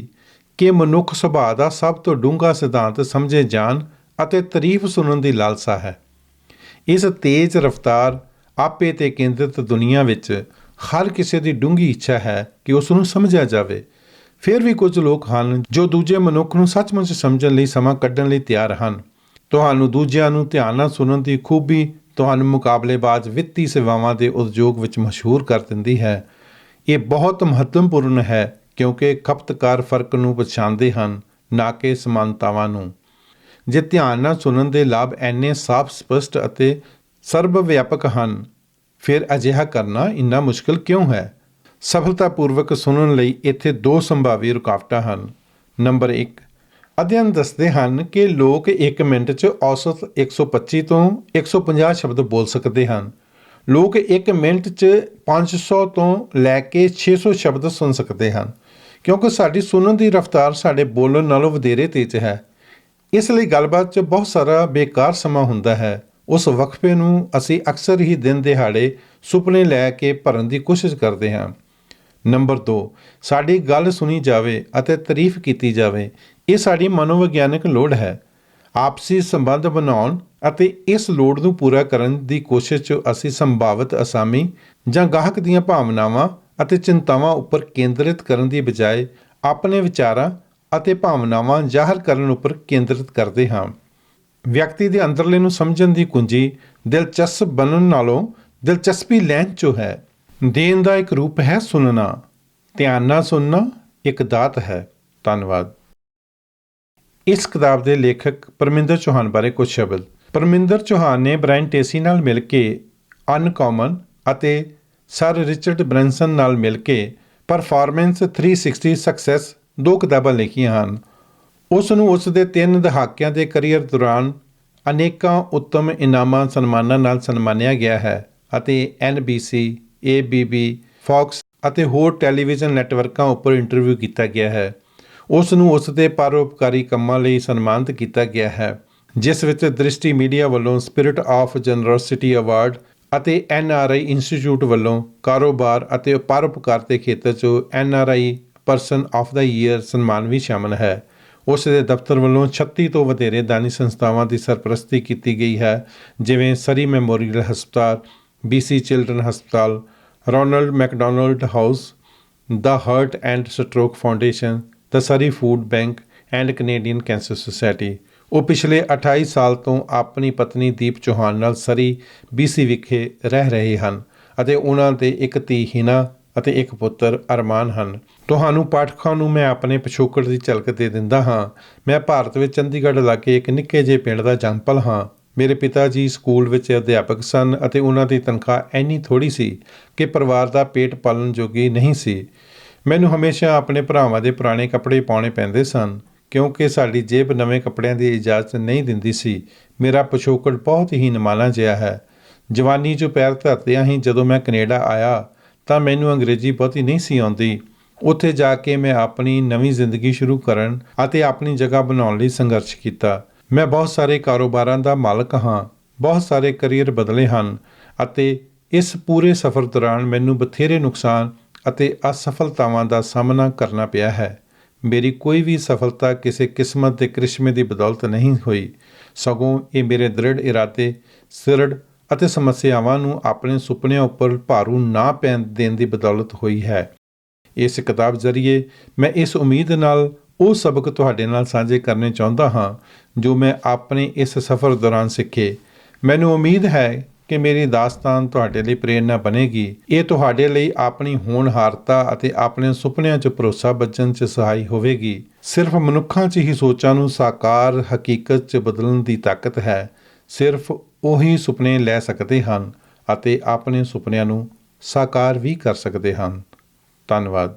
ਕਿ ਮਨੁੱਖ ਸੁਭਾਅ ਦਾ ਸਭ ਤੋਂ ਡੂੰਘਾ ਸਿਧਾਂਤ ਸਮਝੇ ਜਾਣ ਅਤੇ ਤਾਰੀਫ ਸੁਣਨ ਦੀ ਲਾਲਸਾ ਹੈ। ਇਸ ਤੇਜ਼ ਰਫ਼ਤਾਰ ਆਪੇ 'ਤੇ ਕੇਂਦਰਿਤ ਦੁਨੀਆ ਵਿੱਚ ਹਰ ਕਿਸੇ ਦੀ ਡੂੰਘੀ ਇੱਛਾ ਹੈ ਕਿ ਉਸ ਨੂੰ ਸਮਝਿਆ ਜਾਵੇ। ਫਿਰ ਵੀ ਕੁਝ ਲੋਕ ਹਨ ਜੋ ਦੂਜੇ ਮਨੁੱਖ ਨੂੰ ਸੱਚਮੁੱਚ ਸਮਝਣ ਲਈ ਸਮਾਂ ਕੱਢਣ ਲਈ ਤਿਆਰ ਹਨ। ਤੁਹਾਨੂੰ ਦੂਜਿਆਂ ਨੂੰ ਧਿਆਨ ਨਾਲ ਸੁਣਨ ਦੀ ਖੂਬੀ ਤੁਹਾਨੂੰ ਮੁਕਾਬਲੇਬਾਜ਼ ਵਿੱਤੀ ਸੇਵਾਵਾਂ ਦੇ ਉਦਯੋਗ ਵਿੱਚ ਮਸ਼ਹੂਰ ਕਰ ਦਿੰਦੀ ਹੈ। ਇਹ ਬਹੁਤ ਮਹੱਤਵਪੂਰਨ ਹੈ ਕਿਉਂਕਿ ਖਪਤਕਾਰ ਫਰਕ ਨੂੰ ਪਛਾਣਦੇ ਹਨ, ਨਾ ਕਿ ਸਮਾਨਤਾਵਾਂ ਨੂੰ। ਜੇ ਧਿਆਨ ਨਾਲ ਸੁਣਨ ਦੇ ਲਾਭ ਇੰਨੇ ਸਾਫ਼, ਸਪਸ਼ਟ ਅਤੇ ਸਰਬ ਵਿਆਪਕ ਹਨ, ਫਿਰ ਅਜਿਹਾ ਕਰਨਾ ਇੰਨਾ ਮੁਸ਼ਕਲ ਕਿਉਂ ਹੈ? ਸਫਲਤਾਪੂਰਵਕ ਸੁਣਨ ਲਈ ਇੱਥੇ ਦੋ ਸੰਭਾਵੀ ਰੁਕਾਵਟਾਂ ਹਨ। ਨੰਬਰ 1, ਅਧਿਐਨ ਦੱਸਦੇ ਹਨ ਕਿ ਲੋਕ 1 ਮਿੰਟ 'ਚ ਔਸਤ 125 ਤੋਂ 150 ਸ਼ਬਦ ਬੋਲ ਸਕਦੇ ਹਨ। ਲੋਕ 1 ਮਿੰਟ 'ਚ 500 ਤੋਂ ਲੈ ਕੇ 600 ਸ਼ਬਦ ਸੁਣ ਸਕਦੇ ਹਨ, ਕਿਉਂਕਿ ਸਾਡੀ ਸੁਣਨ ਦੀ ਰਫ਼ਤਾਰ ਸਾਡੇ ਬੋਲਣ ਨਾਲੋਂ ਵਧੇਰੇ ਤੇਜ਼ ਹੈ। ਇਸ ਲਈ ਗੱਲਬਾਤ 'ਚ ਬਹੁਤ ਸਾਰਾ ਬੇਕਾਰ ਸਮਾਂ ਹੁੰਦਾ ਹੈ। ਉਸ ਵਕਫੇ ਨੂੰ ਅਸੀਂ ਅਕਸਰ ਹੀ ਦਿਨ ਦਿਹਾੜੇ ਸੁਪਨੇ ਲੈ ਕੇ ਭਰਨ ਦੀ ਕੋਸ਼ਿਸ਼ ਕਰਦੇ ਹਾਂ। ਨੰਬਰ 2, ਸਾਡੀ ਗੱਲ ਸੁਣੀ ਜਾਵੇ ਅਤੇ ਤਾਰੀਫ ਕੀਤੀ ਜਾਵੇ। ਇਹ ਸਾਡੀ ਮਨੋਵਿਗਿਆਨਕ ਲੋੜ ਹੈ। ਆਪਸੀ ਸੰਬੰਧ ਬਣਾਉਣ ਅਤੇ ਇਸ ਲੋੜ ਨੂੰ ਪੂਰਾ ਕਰਨ ਦੀ ਕੋਸ਼ਿਸ਼ 'ਚ ਅਸੀਂ ਸੰਭਾਵਿਤ ਅਸਾਮੀ ਜਾਂ ਗਾਹਕ ਦੀਆਂ ਭਾਵਨਾਵਾਂ ਅਤੇ ਚਿੰਤਾਵਾਂ ਉੱਪਰ ਕੇਂਦਰਿਤ ਕਰਨ ਦੀ ਬਜਾਏ ਆਪਣੇ ਵਿਚਾਰਾਂ ਅਤੇ ਭਾਵਨਾਵਾਂ ਜ਼ਾਹਰ ਕਰਨ ਉੱਪਰ ਕੇਂਦਰਿਤ ਕਰਦੇ ਹਾਂ। ਵਿਅਕਤੀ ਦੇ ਅੰਦਰਲੇ ਨੂੰ ਸਮਝਣ ਦੀ ਕੁੰਜੀ ਦਿਲਚਸਪ ਬਣਨ ਨਾਲੋਂ ਦਿਲਚਸਪੀ ਲੈਣ 'ਚੋਂ ਹੈ। ਦੇਣ ਦਾ ਇੱਕ ਰੂਪ ਹੈ ਸੁਣਨਾ। ਧਿਆਨ ਨਾਲ ਸੁਣਨਾ ਇੱਕ ਦਾਤ ਹੈ। ਧੰਨਵਾਦ। ਇਸ ਕਿਤਾਬ ਦੇ ਲੇਖਕ ਪਰਮਿੰਦਰ ਚੌਹਾਨ ਬਾਰੇ ਕੁਝ ਸ਼ਬਦ। ਪਰਮਿੰਦਰ ਚੌਹਾਨ ਨੇ ਬ੍ਰਾਇਨ ਟੇਸੀ ਨਾਲ ਮਿਲ ਕੇ ਅਨਕਾਮਨ ਅਤੇ ਸਰ ਰਿਚਰਡ ਬ੍ਰੈਂਸਨ ਨਾਲ ਮਿਲ ਕੇ ਪਰਫਾਰਮੈਂਸ 360 ਸਕਸੈਸ 2 ਕਿਤਾਬਾਂ ਲਿਖੀਆਂ ਹਨ। ਉਸ ਨੂੰ ਉਸ ਦੇ 3 ਦਹਾਕਿਆਂ ਦੇ ਕਰੀਅਰ ਦੌਰਾਨ ਅਨੇਕਾਂ ਉੱਤਮ ਇਨਾਮਾਂ ਸਨਮਾਨਾਂ ਨਾਲ ਸਨਮਾਨਿਆ ਗਿਆ ਹੈ ਅਤੇ NBC, ABB, ਫੌਕਸ ਅਤੇ ਹੋਰ ਟੈਲੀਵਿਜ਼ਨ ਨੈੱਟਵਰਕਾਂ ਉੱਪਰ ਇੰਟਰਵਿਊ ਕੀਤਾ ਗਿਆ ਹੈ। ਉਸ ਨੂੰ ਉਸ ਦੇ ਪਰਉਪਕਾਰੀ ਕੰਮਾਂ ਲਈ ਸਨਮਾਨਿਤ ਕੀਤਾ ਗਿਆ ਹੈ, ਜਿਸ ਵਿੱਚ ਦ੍ਰਿਸ਼ਟੀ ਮੀਡੀਆ ਵੱਲੋਂ ਸਪਿਰਿਟ ਆਫ ਜਨਰੋਸਿਟੀ ਅਵਾਰਡ ਅਤੇ NRI ਇੰਸਟੀਚਿਊਟ ਵੱਲੋਂ ਕਾਰੋਬਾਰ ਅਤੇ ਪਰਉਪਕਾਰ ਦੇ ਖੇਤਰ 'ਚ NRI person of the year ਸਨਮਾਨ ਵੀ ਸ਼ਾਮਲ ਹੈ। ਉਸ ਦੇ ਦਫ਼ਤਰ ਵੱਲੋਂ 36 ਤੋਂ ਵਧੇਰੇ ਦਾਨੀ ਸੰਸਥਾਵਾਂ ਦੀ ਸਰਪ੍ਰਸਤੀ ਕੀਤੀ ਗਈ ਹੈ, ਜਿਵੇਂ ਸਰੀ ਮੈਮੋਰੀਅਲ ਹਸਪਤਾਲ, BC ਚਿਲਡਰਨ ਹਸਪਤਾਲ, Ronald McDonald House, the Heart and Stroke Foundation, the Surrey Food Bank and Canadian Cancer Society. ਉਹ ਪਿਛਲੇ 28 ਸਾਲ ਤੋਂ ਆਪਣੀ ਪਤਨੀ ਦੀਪ ਚੌਹਾਨ ਨਾਲ ਸਰੀ BC ਵਿਖੇ ਰਹਿ ਰਹੇ ਹਨ ਅਤੇ ਉਹਨਾਂ ਦੇ ਇੱਕ ਧੀ ਹਿਨਾ ਅਤੇ ਇੱਕ ਪੁੱਤਰ ਅਰਮਾਨ ਹਨ। ਤੁਹਾਨੂੰ ਪਾਠਕਾਂ ਨੂੰ ਮੈਂ ਆਪਣੇ ਪਿਛੋਕੜ ਦੀ ਝਲਕ ਦੇ ਦਿੰਦਾ ਹਾਂ। ਮੈਂ ਭਾਰਤ ਵਿੱਚ ਚੰਡੀਗੜ੍ਹ ਲਾਗੇ ਇੱਕ ਨਿੱਕੇ ਜਿਹੇ ਪਿੰਡ ਦਾ ਜੰਮਪਲ ਹਾਂ। ਮੇਰੇ ਪਿਤਾ ਜੀ ਸਕੂਲ ਵਿੱਚ ਅਧਿਆਪਕ ਸਨ ਅਤੇ ਉਹਨਾਂ ਦੀ ਤਨਖਾਹ ਇੰਨੀ ਥੋੜ੍ਹੀ ਸੀ ਕਿ ਪਰਿਵਾਰ ਦਾ ਪੇਟ ਪਾਲਣ ਜੋਗੀ ਨਹੀਂ ਸੀ। ਮੈਨੂੰ ਹਮੇਸ਼ਾ ਆਪਣੇ ਭਰਾਵਾਂ ਦੇ ਪੁਰਾਣੇ ਕੱਪੜੇ ਪਾਉਣੇ ਪੈਂਦੇ ਸਨ, ਕਿਉਂਕਿ ਸਾਡੀ ਜੇਬ ਨਵੇਂ ਕੱਪੜਿਆਂ ਦੀ ਇਜਾਜ਼ਤ ਨਹੀਂ ਦਿੰਦੀ ਸੀ। ਮੇਰਾ ਪਿਛੋਕੜ ਬਹੁਤ ਹੀ ਨਿਮਾਣਾ ਜਿਹਾ ਹੈ। ਜਵਾਨੀ 'ਚੋਂ ਪੈਰ ਧਰਦਿਆਂ ਹੀ ਜਦੋਂ ਮੈਂ ਕੈਨੇਡਾ ਆਇਆ ਤਾਂ ਮੈਨੂੰ ਅੰਗਰੇਜ਼ੀ ਬਹੁਤੀ ਨਹੀਂ ਸੀ ਆਉਂਦੀ। ਉੱਥੇ ਜਾ ਕੇ ਮੈਂ ਆਪਣੀ ਨਵੀਂ ਜ਼ਿੰਦਗੀ ਸ਼ੁਰੂ ਕਰਨ ਅਤੇ ਆਪਣੀ ਜਗ੍ਹਾ ਬਣਾਉਣ ਲਈ ਸੰਘਰਸ਼ ਕੀਤਾ। ਮੈਂ ਬਹੁਤ ਸਾਰੇ ਕਾਰੋਬਾਰਾਂ ਦਾ ਮਾਲਕ ਹਾਂ, ਬਹੁਤ ਸਾਰੇ ਕਰੀਅਰ ਬਦਲੇ ਹਨ ਅਤੇ ਇਸ ਪੂਰੇ ਸਫ਼ਰ ਦੌਰਾਨ ਮੈਨੂੰ ਬਥੇਰੇ ਨੁਕਸਾਨ ਅਤੇ ਅਸਫਲਤਾਵਾਂ ਦਾ ਸਾਹਮਣਾ ਕਰਨਾ ਪਿਆ ਹੈ। ਮੇਰੀ ਕੋਈ ਵੀ ਸਫਲਤਾ ਕਿਸੇ ਕਿਸਮਤ ਦੇ ਕ੍ਰਿਸ਼ਮੇ ਦੀ ਬਦੌਲਤ ਨਹੀਂ ਹੋਈ, ਸਗੋਂ ਇਹ ਮੇਰੇ ਦ੍ਰਿੜ ਇਰਾਦੇ, ਸਿਰੜ ਅਤੇ ਸਮੱਸਿਆਵਾਂ ਨੂੰ ਆਪਣੇ ਸੁਪਨਿਆਂ ਉੱਪਰ ਭਾਰੂ ਨਾ ਪੈਣ ਦੇਣ ਦੀ ਬਦੌਲਤ ਹੋਈ ਹੈ। ਇਸ ਕਿਤਾਬ ਜ਼ਰੀਏ ਮੈਂ ਇਸ ਉਮੀਦ ਨਾਲ ਉਹ ਸਬਕ ਤੁਹਾਡੇ ਨਾਲ ਸਾਂਝੇ ਕਰਨੇ ਚਾਹੁੰਦਾ ਹਾਂ ਜੋ ਮੈਂ ਆਪਣੇ ਇਸ ਸਫ਼ਰ ਦੌਰਾਨ ਸਿੱਖੇ। ਮੈਨੂੰ ਉਮੀਦ ਹੈ ਕਿ ਮੇਰੀ ਦਾਸਤਾਨ ਤੁਹਾਡੇ ਲਈ ਪ੍ਰੇਰਨਾ ਬਣੇਗੀ। ਇਹ ਤੁਹਾਡੇ ਲਈ ਆਪਣੀ ਹੋਣਹਾਰਤਾ ਅਤੇ ਆਪਣੇ ਸੁਪਨਿਆਂ 'ਚ ਭਰੋਸਾ ਬੱਝਣ 'ਚ ਸਹਾਈ ਹੋਵੇਗੀ। ਸਿਰਫ ਮਨੁੱਖਾਂ 'ਚ ਹੀ ਸੋਚਾਂ ਨੂੰ ਸਾਕਾਰ ਹਕੀਕਤ 'ਚ ਬਦਲਣ ਦੀ ਤਾਕਤ ਹੈ। ਸਿਰਫ ਉਹੀ ਸੁਪਨੇ ਲੈ ਸਕਦੇ ਹਨ ਅਤੇ ਆਪਣੇ ਸੁਪਨਿਆਂ ਨੂੰ ਸਾਕਾਰ ਵੀ ਕਰ ਸਕਦੇ ਹਨ। ਧੰਨਵਾਦ।